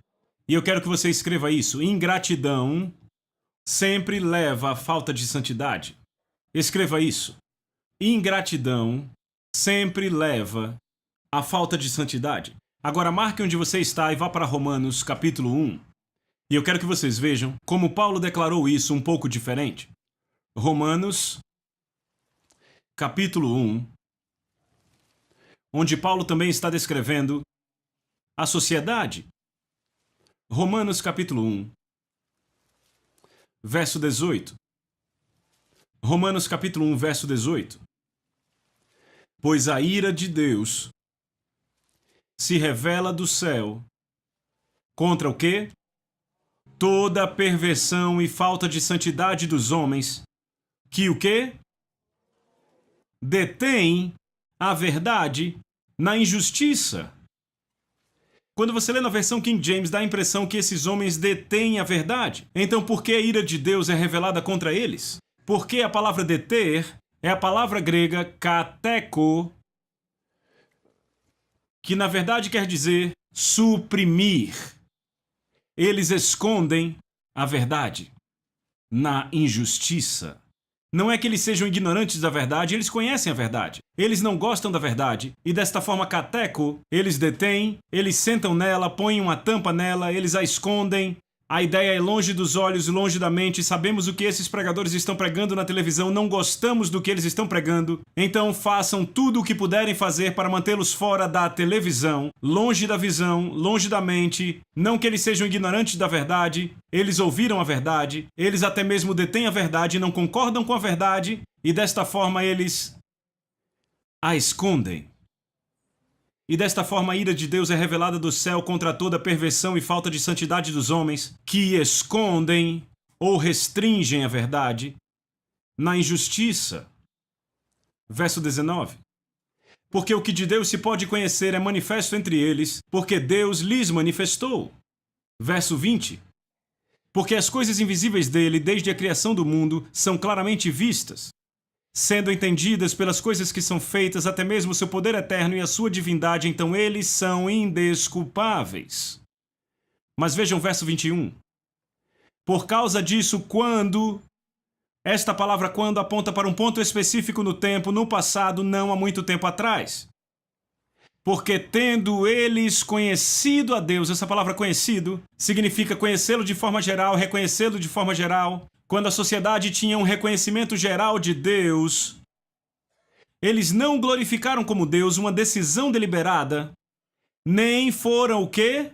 E eu quero que você escreva isso. Ingratidão sempre leva à falta de santidade. Escreva isso. Ingratidão sempre leva à falta de santidade. Agora marque onde você está e vá para Romanos capítulo 1. E eu quero que vocês vejam como Paulo declarou isso um pouco diferente. Romanos capítulo 1, onde Paulo também está descrevendo a sociedade. Romanos capítulo 1, verso 18. Romanos capítulo 1, verso 18. Pois a ira de Deus se revela do céu contra o quê? Toda a perversão e falta de santidade dos homens, que o quê? Detém a verdade na injustiça. Quando você lê na versão King James, dá a impressão que esses homens detêm a verdade. Então, por que a ira de Deus é revelada contra eles? Porque a palavra deter é a palavra grega kateko, que na verdade quer dizer suprimir. Eles escondem a verdade na injustiça. Não é que eles sejam ignorantes da verdade, eles conhecem a verdade. Eles não gostam da verdade. E desta forma, cateco, eles detêm, eles sentam nela, põem uma tampa nela, eles a escondem. A ideia é longe dos olhos e longe da mente. Sabemos o que esses pregadores estão pregando na televisão, não gostamos do que eles estão pregando. Então façam tudo o que puderem fazer para mantê-los fora da televisão, longe da visão, longe da mente. Não que eles sejam ignorantes da verdade, eles ouviram a verdade, eles até mesmo detêm a verdade e não concordam com a verdade, e desta forma eles a escondem. E desta forma a ira de Deus é revelada do céu contra toda perversão e falta de santidade dos homens, que escondem ou restringem a verdade na injustiça. Verso 19. Porque o que de Deus se pode conhecer é manifesto entre eles, porque Deus lhes manifestou. Verso 20. Porque as coisas invisíveis dele, desde a criação do mundo, são claramente vistas, sendo entendidas pelas coisas que são feitas, até mesmo o seu poder eterno e a sua divindade, então eles são indesculpáveis. Mas vejam o verso 21. Por causa disso, quando... Esta palavra quando aponta para um ponto específico no tempo, no passado, não há muito tempo atrás. Porque tendo eles conhecido a Deus, essa palavra conhecido significa conhecê-lo de forma geral, reconhecê-lo de forma geral. Quando a sociedade tinha um reconhecimento geral de Deus, eles não glorificaram como Deus uma decisão deliberada, nem foram o quê?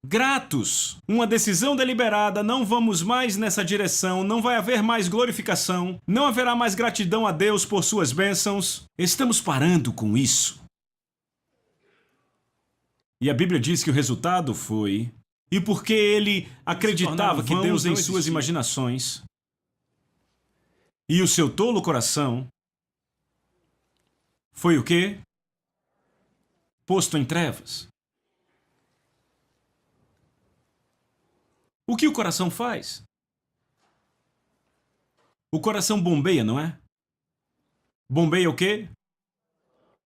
Gratos. Uma decisão deliberada, não vamos mais nessa direção, não vai haver mais glorificação, não haverá mais gratidão a Deus por suas bênçãos. Estamos parando com isso. E a Bíblia diz que o resultado foi... E porque ele acreditava que Deus em suas imaginações e o seu tolo coração foi o quê? Posto em trevas. O que o coração faz? O coração bombeia, não é? Bombeia o quê?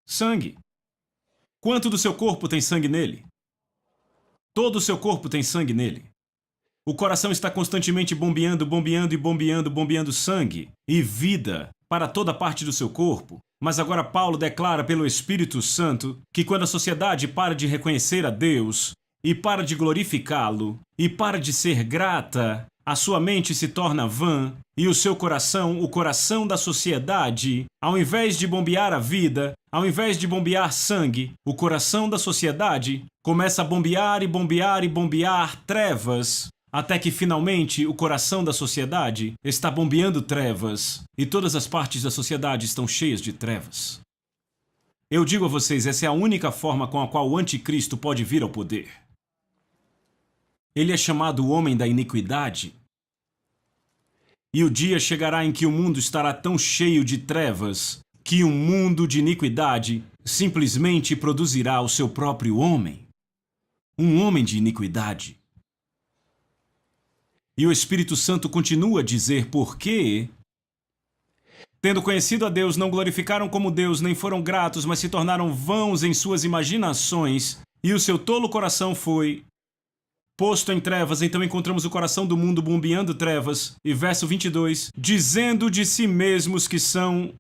Sangue. Quanto do seu corpo tem sangue nele? Todo o seu corpo tem sangue nele. O coração está constantemente bombeando, bombeando e bombeando, bombeando sangue e vida para toda parte do seu corpo. Mas agora Paulo declara pelo Espírito Santo que quando a sociedade para de reconhecer a Deus e para de glorificá-lo e para de ser grata, a sua mente se torna vã e o seu coração, o coração da sociedade, ao invés de bombear a vida, ao invés de bombear sangue, o coração da sociedade começa a bombear e bombear e bombear trevas, até que finalmente o coração da sociedade está bombeando trevas e todas as partes da sociedade estão cheias de trevas. Eu digo a vocês, essa é a única forma com a qual o anticristo pode vir ao poder. Ele é chamado o homem da iniquidade. E o dia chegará em que o mundo estará tão cheio de trevas que um mundo de iniquidade simplesmente produzirá o seu próprio homem. Um homem de iniquidade. E o Espírito Santo continua a dizer porque, tendo conhecido a Deus, não glorificaram como Deus, nem foram gratos, mas se tornaram vãos em suas imaginações, e o seu tolo coração foi posto em trevas. Então encontramos o coração do mundo bombeando trevas. E verso 22, dizendo de si mesmos que são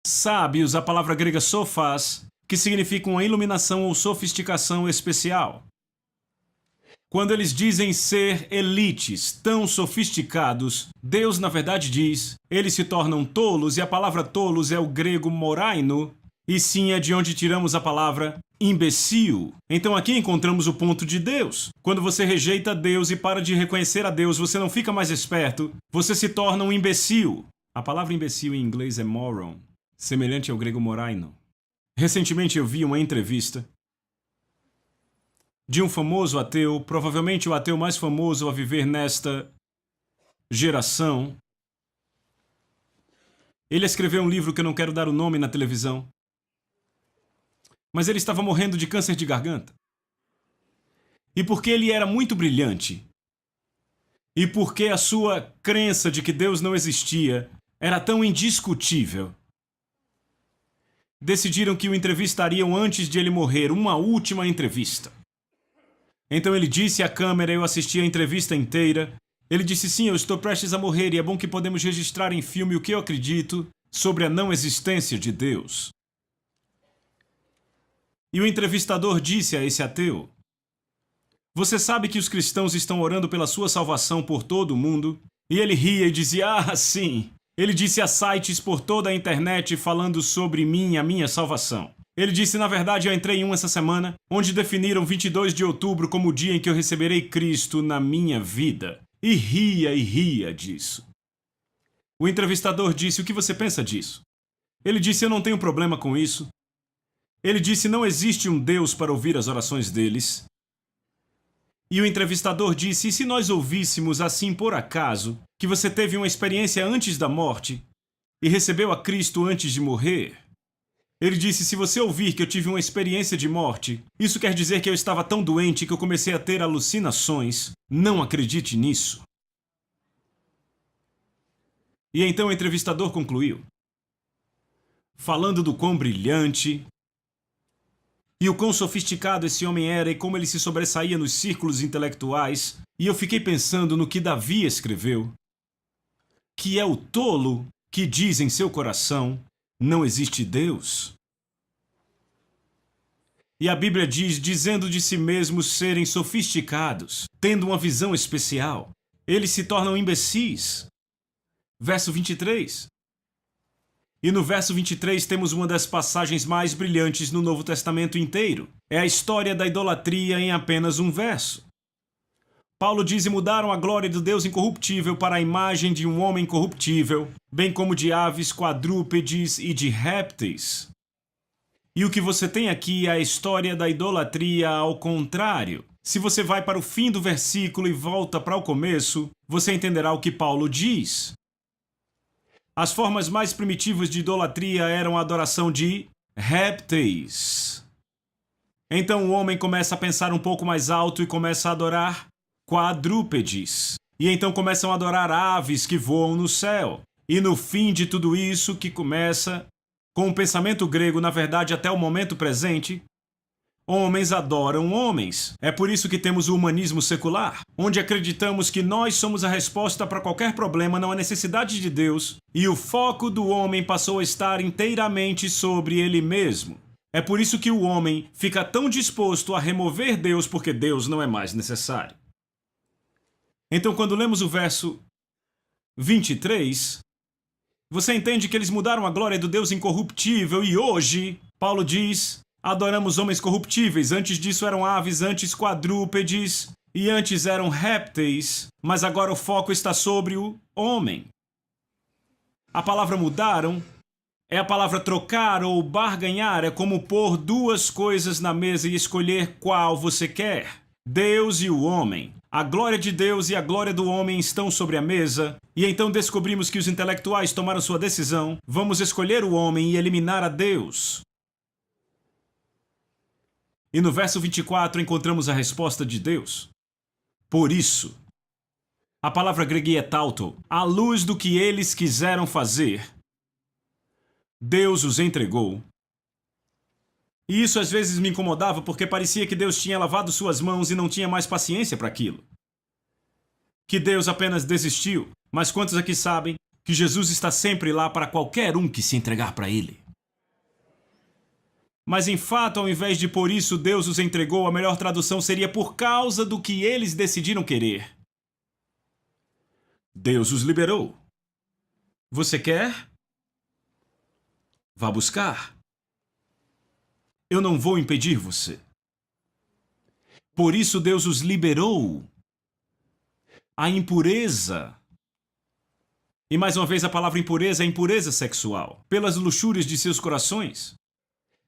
sábios, a palavra grega sophas, que significa uma iluminação ou sofisticação especial. Quando eles dizem ser elites, tão sofisticados, Deus na verdade diz, eles se tornam tolos, e a palavra tolos é o grego moraino, e sim é de onde tiramos a palavra imbecil. Então aqui encontramos o ponto de Deus. Quando você rejeita Deus e para de reconhecer a Deus, você não fica mais esperto, você se torna um imbecil. A palavra imbecil em inglês é moron, semelhante ao grego moraino. Recentemente eu vi uma entrevista de um famoso ateu, provavelmente o ateu mais famoso a viver nesta geração. Ele escreveu um livro que eu não quero dar o nome na televisão. Mas ele estava morrendo de câncer de garganta. E porque ele era muito brilhante, e porque a sua crença de que Deus não existia era tão indiscutível, decidiram que o entrevistariam antes de ele morrer, uma última entrevista. Então ele disse à câmera, eu assisti a entrevista inteira. Ele disse, sim, eu estou prestes a morrer e é bom que podemos registrar em filme o que eu acredito sobre a não existência de Deus. E o entrevistador disse a esse ateu, você sabe que os cristãos estão orando pela sua salvação por todo o mundo? E ele ria e dizia, ah, sim. Ele disse a sites por toda a internet falando sobre mim e a minha salvação. Ele disse, na verdade, eu entrei em um essa semana, onde definiram 22 de outubro como o dia em que eu receberei Cristo na minha vida. E ria disso. O entrevistador disse, o que você pensa disso? Ele disse, eu não tenho problema com isso. Ele disse, não existe um Deus para ouvir as orações deles. E o entrevistador disse, e se nós ouvíssemos assim por acaso, que você teve uma experiência antes da morte e recebeu a Cristo antes de morrer? Ele disse, se você ouvir que eu tive uma experiência de morte, isso quer dizer que eu estava tão doente que eu comecei a ter alucinações. Não acredite nisso. E então o entrevistador concluiu, falando do quão brilhante e o quão sofisticado esse homem era e como ele se sobressaía nos círculos intelectuais, e eu fiquei pensando no que Davi escreveu, que é o tolo que diz em seu coração, não existe Deus. E a Bíblia diz, dizendo de si mesmos serem sofisticados, tendo uma visão especial, eles se tornam imbecis. Verso 23. E no verso 23 temos uma das passagens mais brilhantes no Novo Testamento inteiro. É a história da idolatria em apenas um verso. Paulo diz, e mudaram a glória do Deus incorruptível para a imagem de um homem corruptível, bem como de aves, quadrúpedes e de répteis. E o que você tem aqui é a história da idolatria ao contrário. Se você vai para o fim do versículo e volta para o começo, você entenderá o que Paulo diz. As formas mais primitivas de idolatria eram a adoração de répteis. Então o homem começa a pensar um pouco mais alto e começa a adorar quadrúpedes. E então começam a adorar aves que voam no céu. E no fim de tudo isso, que começa com o pensamento grego, na verdade até o momento presente, Homens adoram homens. É por isso que temos o humanismo secular, onde acreditamos que nós somos a resposta para qualquer problema, não há necessidade de Deus, e o foco do homem passou a estar inteiramente sobre ele mesmo. É por isso que o homem fica tão disposto a remover Deus, porque Deus não é mais necessário. Então, quando lemos o verso 23, você entende que eles mudaram a glória do Deus incorruptível e hoje, Paulo diz, adoramos homens corruptíveis. Antes disso eram aves, antes quadrúpedes e antes eram répteis, mas agora o foco está sobre o homem. A palavra mudaram é a palavra trocar ou barganhar, é como pôr duas coisas na mesa e escolher qual você quer. Deus e o homem. A glória de Deus e a glória do homem estão sobre a mesa, e então descobrimos que os intelectuais tomaram sua decisão. Vamos escolher o homem e eliminar a Deus. E no verso 24 encontramos a resposta de Deus. Por isso, a palavra grega é tauto, à luz do que eles quiseram fazer, Deus os entregou. E isso às vezes me incomodava porque parecia que Deus tinha lavado suas mãos e não tinha mais paciência para aquilo. Que Deus apenas desistiu. Mas quantos aqui sabem que Jesus está sempre lá para qualquer um que se entregar para Ele? Mas em fato, ao invés de por isso Deus os entregou, a melhor tradução seria por causa do que eles decidiram querer. Deus os liberou. Você quer? Vá buscar. Eu não vou impedir você. Por isso Deus os liberou. A impureza. E mais uma vez a palavra impureza é impureza sexual, pelas luxúrias de seus corações.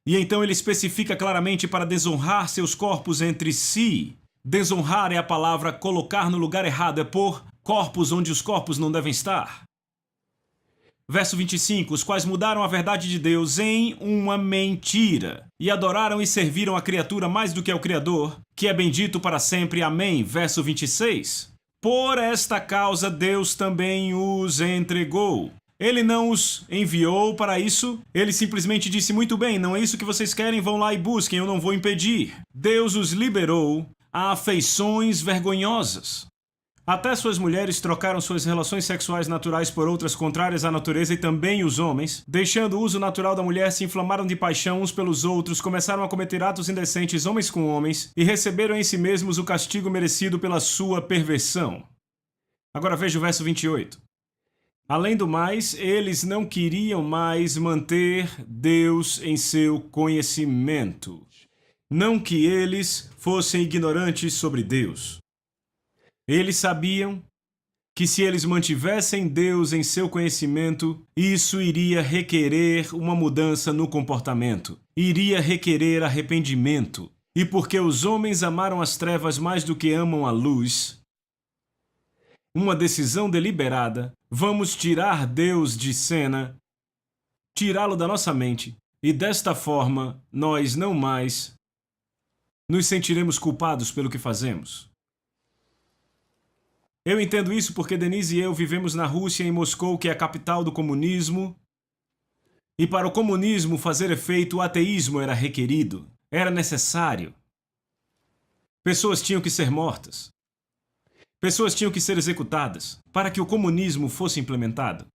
E então ele especifica claramente para desonrar seus corpos entre si. Desonrar é a palavra colocar no lugar errado, é pôr corpos onde os corpos não devem estar. Verso 25, os quais mudaram a verdade de Deus em uma mentira, e adoraram e serviram a criatura mais do que ao Criador, que é bendito para sempre. Amém. Verso 26, por esta causa Deus também os entregou. Ele não os enviou para isso, ele simplesmente disse, muito bem, não é isso que vocês querem, vão lá e busquem, eu não vou impedir. Deus os liberou a afeições vergonhosas. Até suas mulheres trocaram suas relações sexuais naturais por outras contrárias à natureza, e também os homens, deixando o uso natural da mulher, se inflamaram de paixão uns pelos outros, começaram a cometer atos indecentes homens com homens, e receberam em si mesmos o castigo merecido pela sua perversão. Agora veja o verso 28. Além do mais, eles não queriam mais manter Deus em seu conhecimento. Não que eles fossem ignorantes sobre Deus. Eles sabiam que se eles mantivessem Deus em seu conhecimento, isso iria requerer uma mudança no comportamento, iria requerer arrependimento. E porque os homens amaram as trevas mais do que amam a luz, uma decisão deliberada, vamos tirar Deus de cena, tirá-lo da nossa mente, e desta forma nós não mais nos sentiremos culpados pelo que fazemos. Eu entendo isso porque Denise e eu vivemos na Rússia, em Moscou, que é a capital do comunismo. E para o comunismo fazer efeito, o ateísmo era requerido, era necessário. Pessoas tinham que ser mortas. Pessoas tinham que ser executadas para que o comunismo fosse implementado.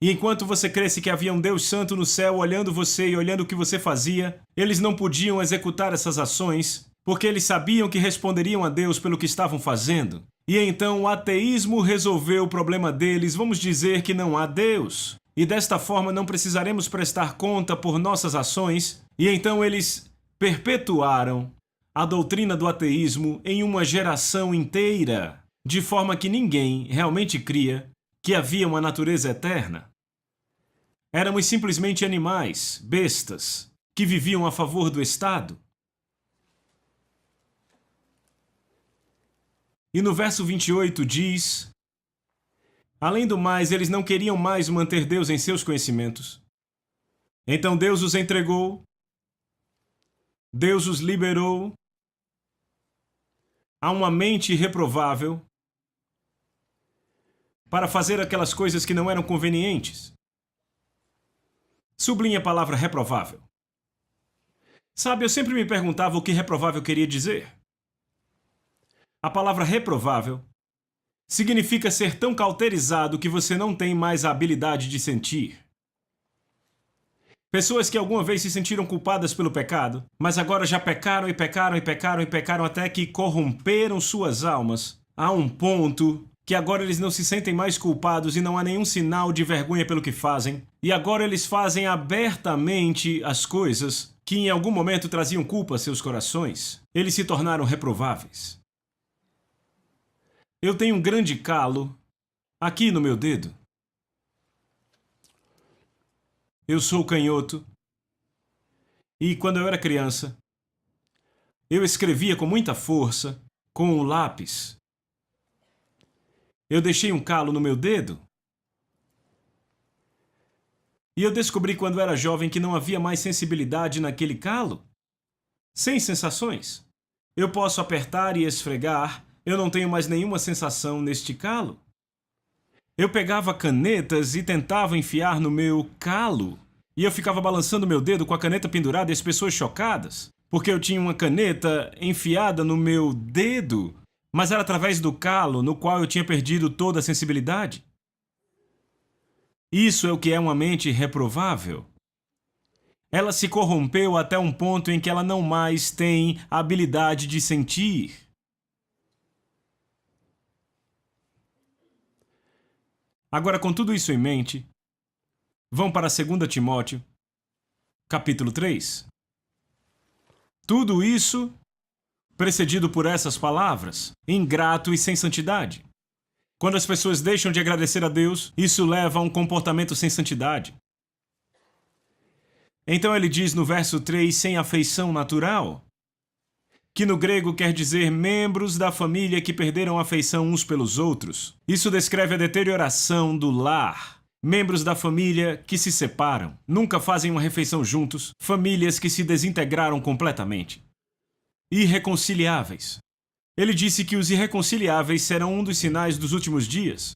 E enquanto você cresce que havia um Deus Santo no céu olhando você e olhando o que você fazia, eles não podiam executar essas ações porque eles sabiam que responderiam a Deus pelo que estavam fazendo. E então o ateísmo resolveu o problema deles, vamos dizer que não há Deus. E desta forma não precisaremos prestar conta por nossas ações. E então eles perpetuaram a doutrina do ateísmo em uma geração inteira, de forma que ninguém realmente cria que havia uma natureza eterna. Éramos simplesmente animais, bestas, que viviam a favor do Estado. E no verso 28 diz, além do mais, eles não queriam mais manter Deus em seus conhecimentos. Então Deus os entregou, Deus os liberou a uma mente reprovável para fazer aquelas coisas que não eram convenientes. Sublinhe a palavra reprovável. Sabe, eu sempre me perguntava o que reprovável queria dizer. A palavra reprovável significa ser tão cauterizado que você não tem mais a habilidade de sentir. Pessoas que alguma vez se sentiram culpadas pelo pecado, mas agora já pecaram e pecaram e pecaram e pecaram até que corromperam suas almas a um ponto que agora eles não se sentem mais culpados e não há nenhum sinal de vergonha pelo que fazem. E agora eles fazem abertamente as coisas que em algum momento traziam culpa a seus corações. Eles se tornaram reprováveis. Eu tenho um grande calo aqui no meu dedo. Eu sou canhoto. E quando eu era criança, eu escrevia com muita força com o lápis. Eu deixei um calo no meu dedo. E eu descobri quando era jovem que não havia mais sensibilidade naquele calo. Sem sensações. Eu posso apertar e esfregar, eu não tenho mais nenhuma sensação neste calo. Eu pegava canetas e tentava enfiar no meu calo. E eu ficava balançando meu dedo com a caneta pendurada e as pessoas chocadas, porque eu tinha uma caneta enfiada no meu dedo, mas era através do calo no qual eu tinha perdido toda a sensibilidade. Isso é o que é uma mente reprovável. Ela se corrompeu até um ponto em que ela não mais tem a habilidade de sentir. Agora, com tudo isso em mente, vão para 2 Timóteo, capítulo 3. Tudo isso precedido por essas palavras: ingrato e sem santidade. Quando as pessoas deixam de agradecer a Deus, isso leva a um comportamento sem santidade. Então ele diz no verso 3, sem afeição natural, que no grego quer dizer membros da família que perderam a afeição uns pelos outros. Isso descreve a deterioração do lar. Membros da família que se separam, nunca fazem uma refeição juntos, famílias que se desintegraram completamente. Irreconciliáveis. Ele disse que os irreconciliáveis serão um dos sinais dos últimos dias.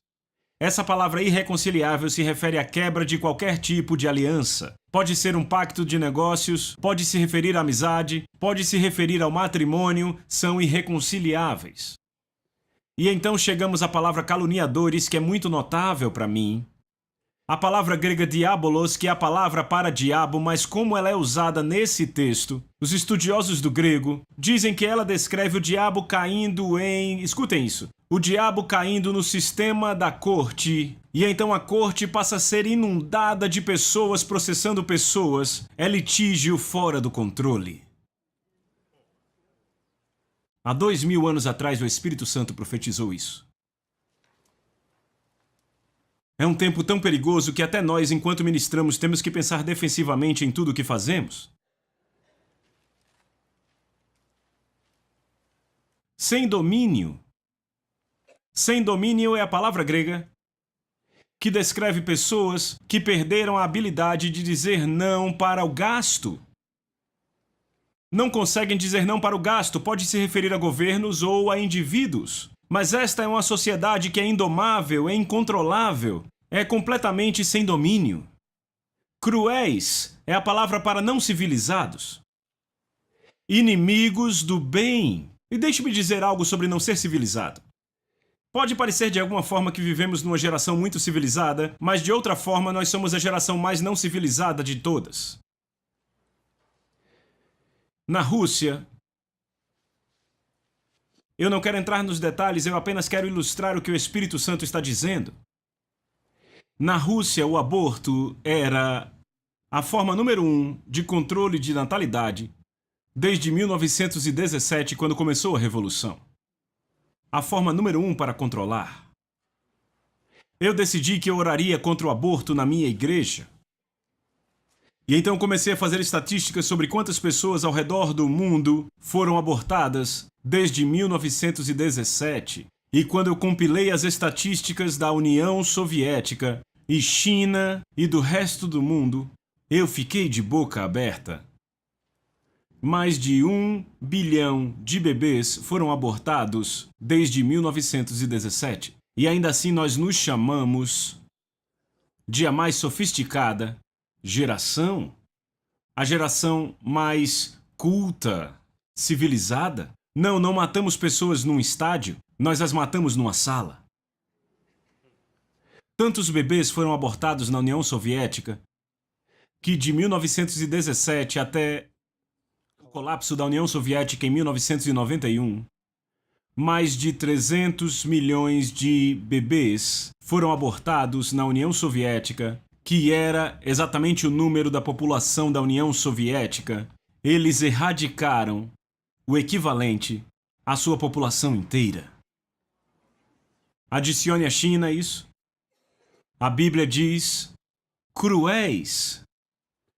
Essa palavra irreconciliável se refere à quebra de qualquer tipo de aliança. Pode ser um pacto de negócios, pode se referir à amizade, pode se referir ao matrimônio, são irreconciliáveis. E então chegamos à palavra caluniadores, que é muito notável para mim. A palavra grega diabolos, que é a palavra para diabo, mas como ela é usada nesse texto, os estudiosos do grego dizem que ela descreve o diabo caindo em... Escutem isso. O diabo caindo no sistema da corte, e então a corte passa a ser inundada de pessoas processando pessoas. É litígio fora do controle. Há 2000 anos atrás, o Espírito Santo profetizou isso. É um tempo tão perigoso que até nós, enquanto ministramos, temos que pensar defensivamente em tudo o que fazemos. Sem domínio. Sem domínio é a palavra grega que descreve pessoas que perderam a habilidade de dizer não para o gasto. Não conseguem dizer não para o gasto, pode se referir a governos ou a indivíduos. Mas esta é uma sociedade que é indomável, é incontrolável, é completamente sem domínio. Cruéis é a palavra para não civilizados. Inimigos do bem. E deixe-me dizer algo sobre não ser civilizado. Pode parecer de alguma forma que vivemos numa geração muito civilizada, mas de outra forma nós somos a geração mais não civilizada de todas. Na Rússia, eu não quero entrar nos detalhes, eu apenas quero ilustrar o que o Espírito Santo está dizendo. Na Rússia, o aborto era a forma número 1 de controle de natalidade desde 1917, quando começou a Revolução. A forma número 1 para controlar. Eu decidi que eu oraria contra o aborto na minha igreja. E então comecei a fazer estatísticas sobre quantas pessoas ao redor do mundo foram abortadas desde 1917. E quando eu compilei as estatísticas da União Soviética e China e do resto do mundo, eu fiquei de boca aberta. Mais de 1 bilhão de bebês foram abortados desde 1917. E ainda assim nós nos chamamos de a mais sofisticada geração, a geração mais culta, civilizada. Não, não matamos pessoas num estádio, nós as matamos numa sala. Tantos bebês foram abortados na União Soviética que de 1917 até o colapso da União Soviética em 1991, mais de 300 milhões de bebês foram abortados na União Soviética, que era exatamente o número da população da União Soviética. Eles erradicaram o equivalente à sua população inteira. Adicione a China a isso. A Bíblia diz: cruéis.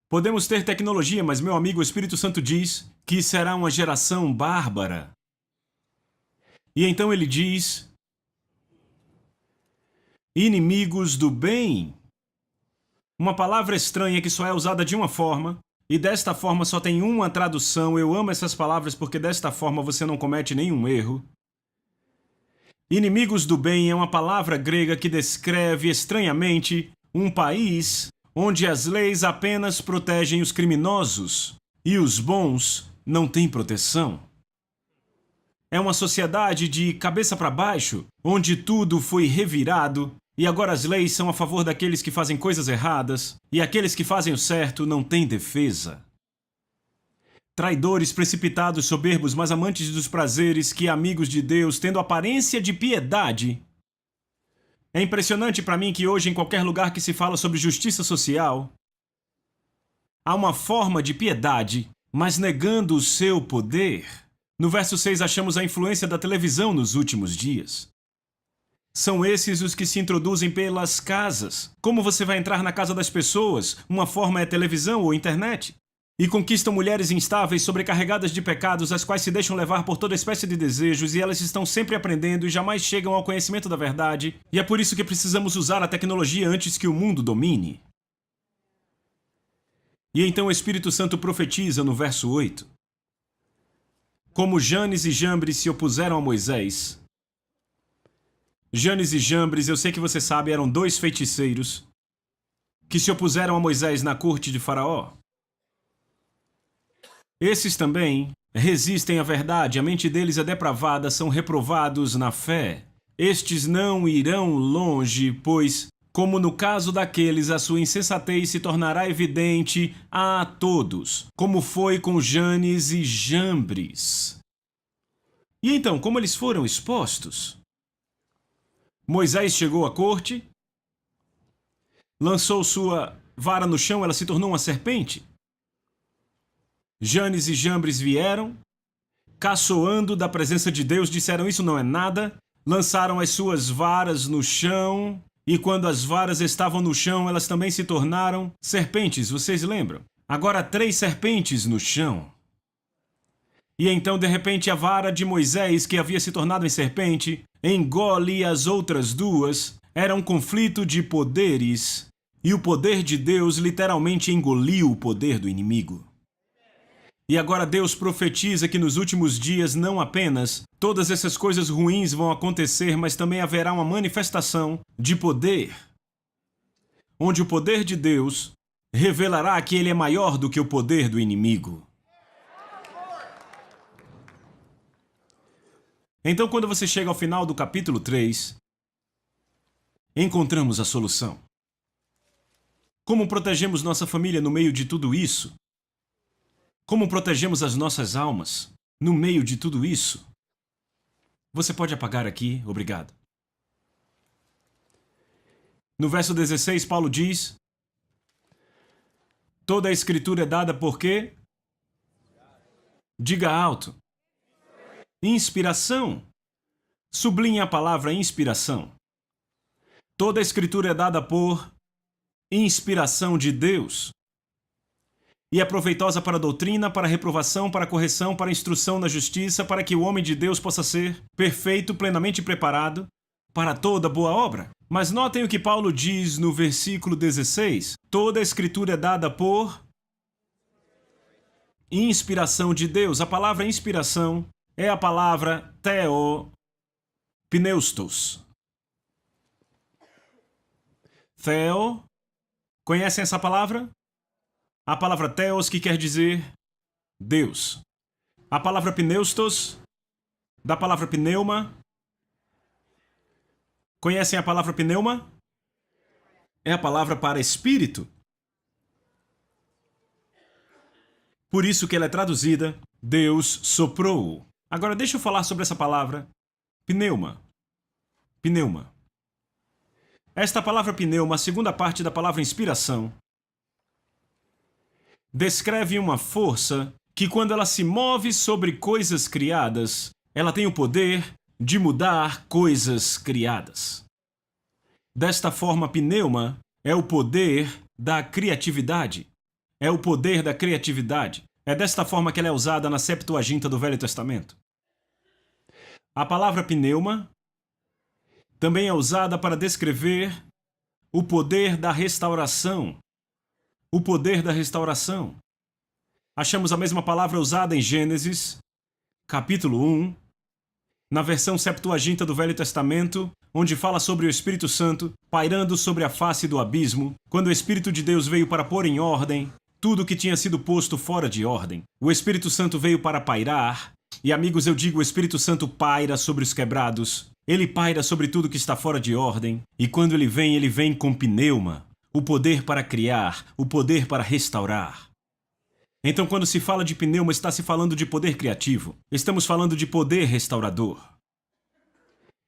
Podemos ter tecnologia, mas meu amigo, o Espírito Santo diz que será uma geração bárbara. E então ele diz: inimigos do bem. Uma palavra estranha que só é usada de uma forma, e desta forma só tem uma tradução. Eu amo essas palavras porque desta forma você não comete nenhum erro. Inimigos do bem é uma palavra grega que descreve estranhamente um país onde as leis apenas protegem os criminosos e os bons não têm proteção. É uma sociedade de cabeça para baixo, onde tudo foi revirado e agora as leis são a favor daqueles que fazem coisas erradas e aqueles que fazem o certo não têm defesa. Traidores, precipitados, soberbos, mas amantes dos prazeres que amigos de Deus, tendo aparência de piedade. É impressionante para mim que hoje, em qualquer lugar que se fala sobre justiça social, há uma forma de piedade, mas negando o seu poder. No verso 6 achamos a influência da televisão nos últimos dias. São esses os que se introduzem pelas casas. Como você vai entrar na casa das pessoas? Uma forma é televisão ou internet. E conquistam mulheres instáveis, sobrecarregadas de pecados, as quais se deixam levar por toda espécie de desejos, e elas estão sempre aprendendo e jamais chegam ao conhecimento da verdade. E é por isso que precisamos usar a tecnologia antes que o mundo domine. E então o Espírito Santo profetiza no verso 8. Como Janes e Jambres se opuseram a Moisés. Janes e Jambres, eu sei que você sabe, eram dois feiticeiros que se opuseram a Moisés na corte de Faraó. Esses também resistem à verdade, a mente deles é depravada, são reprovados na fé. Estes não irão longe, pois, como no caso daqueles, a sua insensatez se tornará evidente a todos, como foi com Janes e Jambres. E então, como eles foram expostos? Moisés chegou à corte, lançou sua vara no chão, ela se tornou uma serpente. Janes e Jambres vieram, caçoando da presença de Deus, disseram: isso não é nada, lançaram as suas varas no chão, e quando as varas estavam no chão, elas também se tornaram serpentes, vocês lembram? Agora 3 serpentes no chão. E então, de repente, a vara de Moisés, que havia se tornado em serpente, engole as outras 2, era um conflito de poderes, e o poder de Deus literalmente engoliu o poder do inimigo. E agora Deus profetiza que nos últimos dias não apenas todas essas coisas ruins vão acontecer, mas também haverá uma manifestação de poder, onde o poder de Deus revelará que ele é maior do que o poder do inimigo. Então, quando você chega ao final do capítulo 3, encontramos a solução. Como protegemos nossa família no meio de tudo isso? Como protegemos as nossas almas no meio de tudo isso? Você pode apagar aqui, obrigado. No verso 16, Paulo diz: toda a escritura é dada por quê? Diga alto. Inspiração. Sublinhe a palavra inspiração. Toda a escritura é dada por inspiração de Deus. E é proveitosa para a doutrina, para a reprovação, para a correção, para a instrução na justiça, para que o homem de Deus possa ser perfeito, plenamente preparado para toda boa obra. Mas notem o que Paulo diz no versículo 16. Toda a escritura é dada por inspiração de Deus. A palavra inspiração é a palavra theopneustos. Theo, conhecem essa palavra? A palavra theos, que quer dizer Deus. A palavra pneustos, da palavra pneuma. Conhecem a palavra pneuma? É a palavra para espírito. Por isso que ela é traduzida, Deus soprou. Agora deixa eu falar sobre essa palavra, pneuma. Pneuma. Esta palavra pneuma, a segunda parte da palavra inspiração, descreve uma força que, quando ela se move sobre coisas criadas, ela tem o poder de mudar coisas criadas. Desta forma, pneuma é o poder da criatividade. É o poder da criatividade. É desta forma que ela é usada na Septuaginta do Velho Testamento. A palavra pneuma também é usada para descrever o poder da restauração. O poder da restauração. Achamos a mesma palavra usada em Gênesis, capítulo 1, na versão Septuaginta do Velho Testamento, onde fala sobre o Espírito Santo pairando sobre a face do abismo, quando o Espírito de Deus veio para pôr em ordem tudo que tinha sido posto fora de ordem. O Espírito Santo veio para pairar, e amigos, eu digo, o Espírito Santo paira sobre os quebrados. Ele paira sobre tudo que está fora de ordem, e quando ele vem com pneuma, o poder para criar, o poder para restaurar. Então, quando se fala de pneuma, está se falando de poder criativo. Estamos falando de poder restaurador.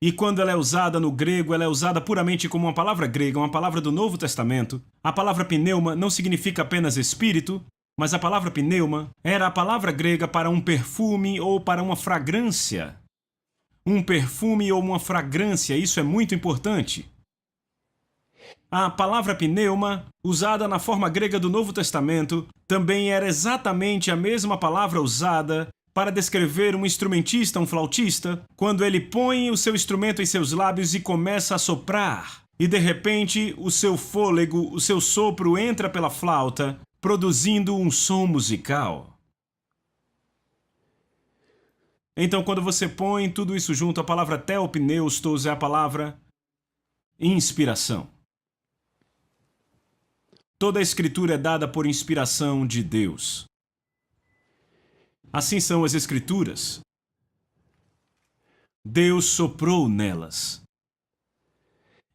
E quando ela é usada no grego, ela é usada puramente como uma palavra grega, uma palavra do Novo Testamento. A palavra pneuma não significa apenas espírito, mas a palavra pneuma era a palavra grega para um perfume ou para uma fragrância. Um perfume ou uma fragrância, isso é muito importante. A palavra pneuma, usada na forma grega do Novo Testamento, também era exatamente a mesma palavra usada para descrever um instrumentista, um flautista, quando ele põe o seu instrumento em seus lábios e começa a soprar. E de repente, o seu fôlego, o seu sopro entra pela flauta, produzindo um som musical. Então, quando você põe tudo isso junto, a palavra theopneustos é a palavra inspiração. Toda a Escritura é dada por inspiração de Deus. Assim são as Escrituras. Deus soprou nelas.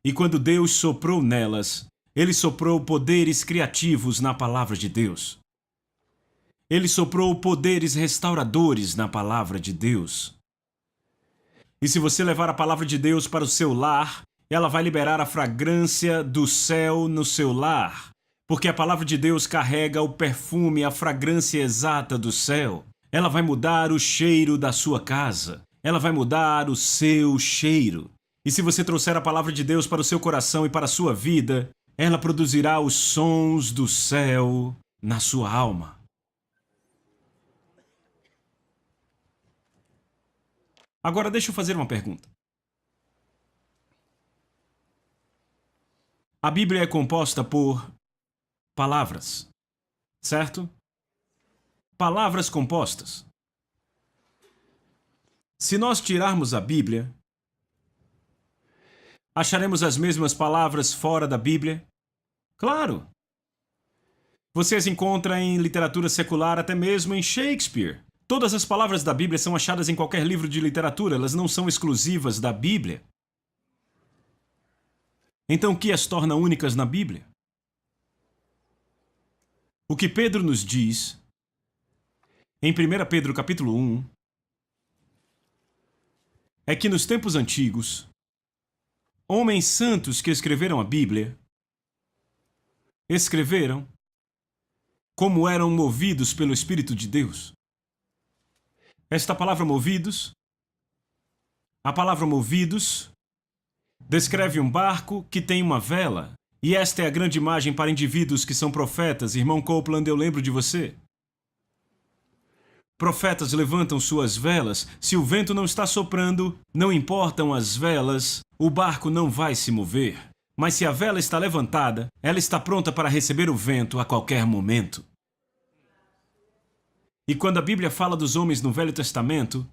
E quando Deus soprou nelas, Ele soprou poderes criativos na palavra de Deus. Ele soprou poderes restauradores na palavra de Deus. E se você levar a palavra de Deus para o seu lar, ela vai liberar a fragrância do céu no seu lar. Porque a palavra de Deus carrega o perfume, a fragrância exata do céu. Ela vai mudar o cheiro da sua casa. Ela vai mudar o seu cheiro. E se você trouxer a palavra de Deus para o seu coração e para a sua vida, ela produzirá os sons do céu na sua alma. Agora deixa eu fazer uma pergunta. A Bíblia é composta por palavras, certo? Palavras compostas. Se nós tirarmos a Bíblia, acharemos as mesmas palavras fora da Bíblia? Claro! Você as encontra em literatura secular, até mesmo em Shakespeare. Todas as palavras da Bíblia são achadas em qualquer livro de literatura, elas não são exclusivas da Bíblia. Então, o que as torna únicas na Bíblia? O que Pedro nos diz, em 1 Pedro capítulo 1, é que nos tempos antigos, homens santos que escreveram a Bíblia, escreveram como eram movidos pelo Espírito de Deus. Esta palavra movidos, a palavra movidos, descreve um barco que tem uma vela. E esta é a grande imagem para indivíduos que são profetas. Irmão Copeland, eu lembro de você. Profetas levantam suas velas. Se o vento não está soprando, não importam as velas, o barco não vai se mover. Mas se a vela está levantada, ela está pronta para receber o vento a qualquer momento. E quando a Bíblia fala dos homens no Velho Testamento,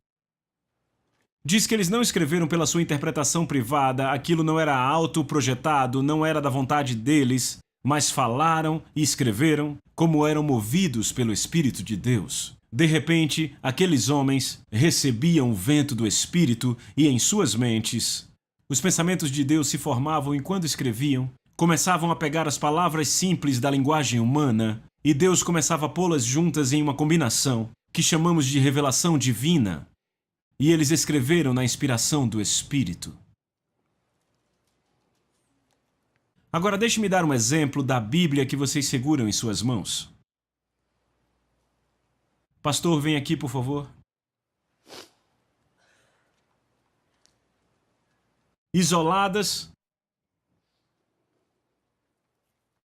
diz que eles não escreveram pela sua interpretação privada, aquilo não era autoprojetado, não era da vontade deles, mas falaram e escreveram como eram movidos pelo Espírito de Deus. De repente, aqueles homens recebiam o vento do Espírito e em suas mentes, os pensamentos de Deus se formavam e quando escreviam, começavam a pegar as palavras simples da linguagem humana e Deus começava a pô-las juntas em uma combinação que chamamos de revelação divina. E eles escreveram na inspiração do Espírito. Agora deixe-me dar um exemplo da Bíblia que vocês seguram em suas mãos. Pastor, vem aqui, por favor. Isoladas,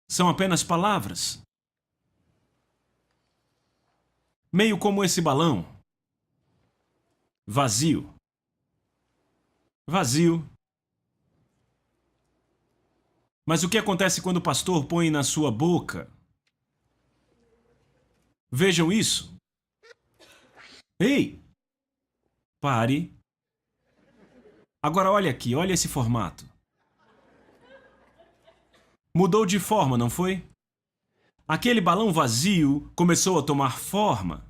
são apenas palavras. Meio como esse balão. Vazio. Vazio. Mas o que acontece quando o pastor põe na sua boca? Vejam isso. Ei! Pare. Agora olha aqui, olha esse formato. Mudou de forma, não foi? Aquele balão vazio começou a tomar forma.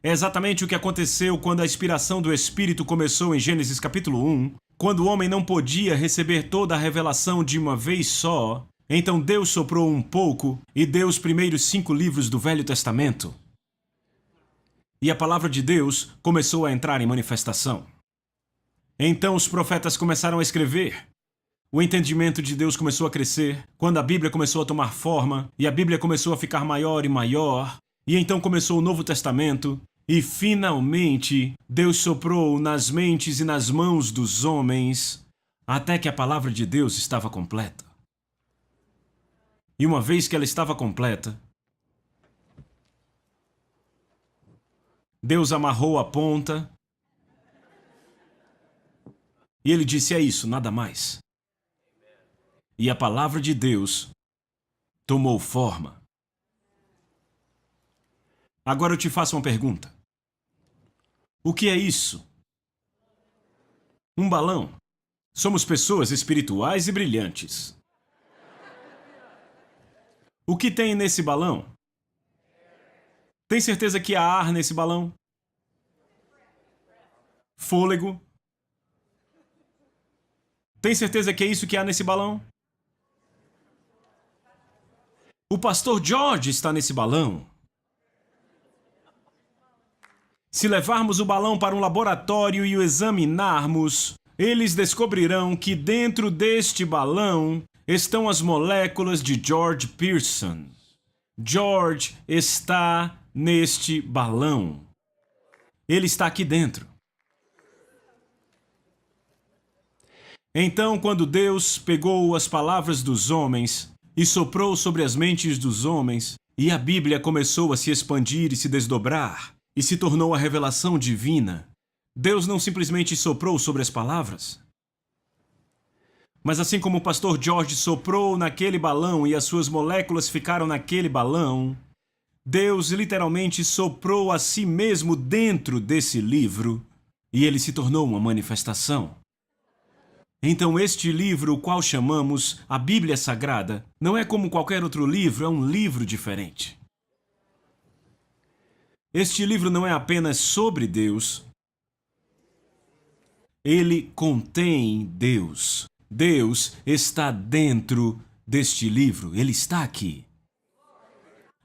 É exatamente o que aconteceu quando a inspiração do Espírito começou em Gênesis capítulo 1, quando o homem não podia receber toda a revelação de uma vez só. Então Deus soprou um pouco e deu os primeiros 5 livros do Velho Testamento. E a palavra de Deus começou a entrar em manifestação. Então os profetas começaram a escrever. O entendimento de Deus começou a crescer, quando a Bíblia começou a tomar forma, e a Bíblia começou a ficar maior e maior, e então começou o Novo Testamento, e finalmente Deus soprou nas mentes e nas mãos dos homens, até que a palavra de Deus estava completa. E uma vez que ela estava completa, Deus amarrou a ponta, e ele disse: é isso, nada mais. E a palavra de Deus tomou forma. Agora eu te faço uma pergunta. O que é isso? Um balão. Somos pessoas espirituais e brilhantes. O que tem nesse balão? Tem certeza que há ar nesse balão? Fôlego? Tem certeza que é isso que há nesse balão? O pastor George está nesse balão. Se levarmos o balão para um laboratório e o examinarmos, eles descobrirão que dentro deste balão estão as moléculas de George Pearson. George está neste balão. Ele está aqui dentro. Então, quando Deus pegou as palavras dos homens e soprou sobre as mentes dos homens, e a Bíblia começou a se expandir e se desdobrar, e se tornou a revelação divina, Deus não simplesmente soprou sobre as palavras, mas assim como o pastor George soprou naquele balão e as suas moléculas ficaram naquele balão, Deus literalmente soprou a si mesmo dentro desse livro, e ele se tornou uma manifestação. Então este livro, o qual chamamos a Bíblia Sagrada, não é como qualquer outro livro, é um livro diferente. Este livro não é apenas sobre Deus, ele contém Deus. Deus está dentro deste livro, ele está aqui.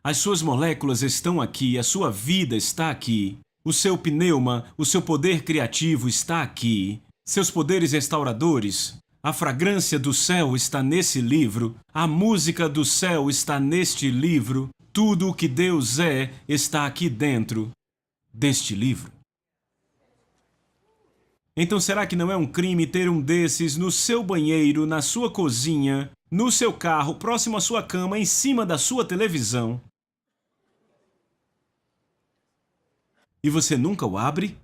As suas moléculas estão aqui, a sua vida está aqui, o seu pneuma, o seu poder criativo está aqui. Seus poderes restauradores, a fragrância do céu está nesse livro, a música do céu está neste livro, tudo o que Deus é está aqui dentro deste livro. Então será que não é um crime ter um desses no seu banheiro, na sua cozinha, no seu carro, próximo à sua cama, em cima da sua televisão? E você nunca o abre?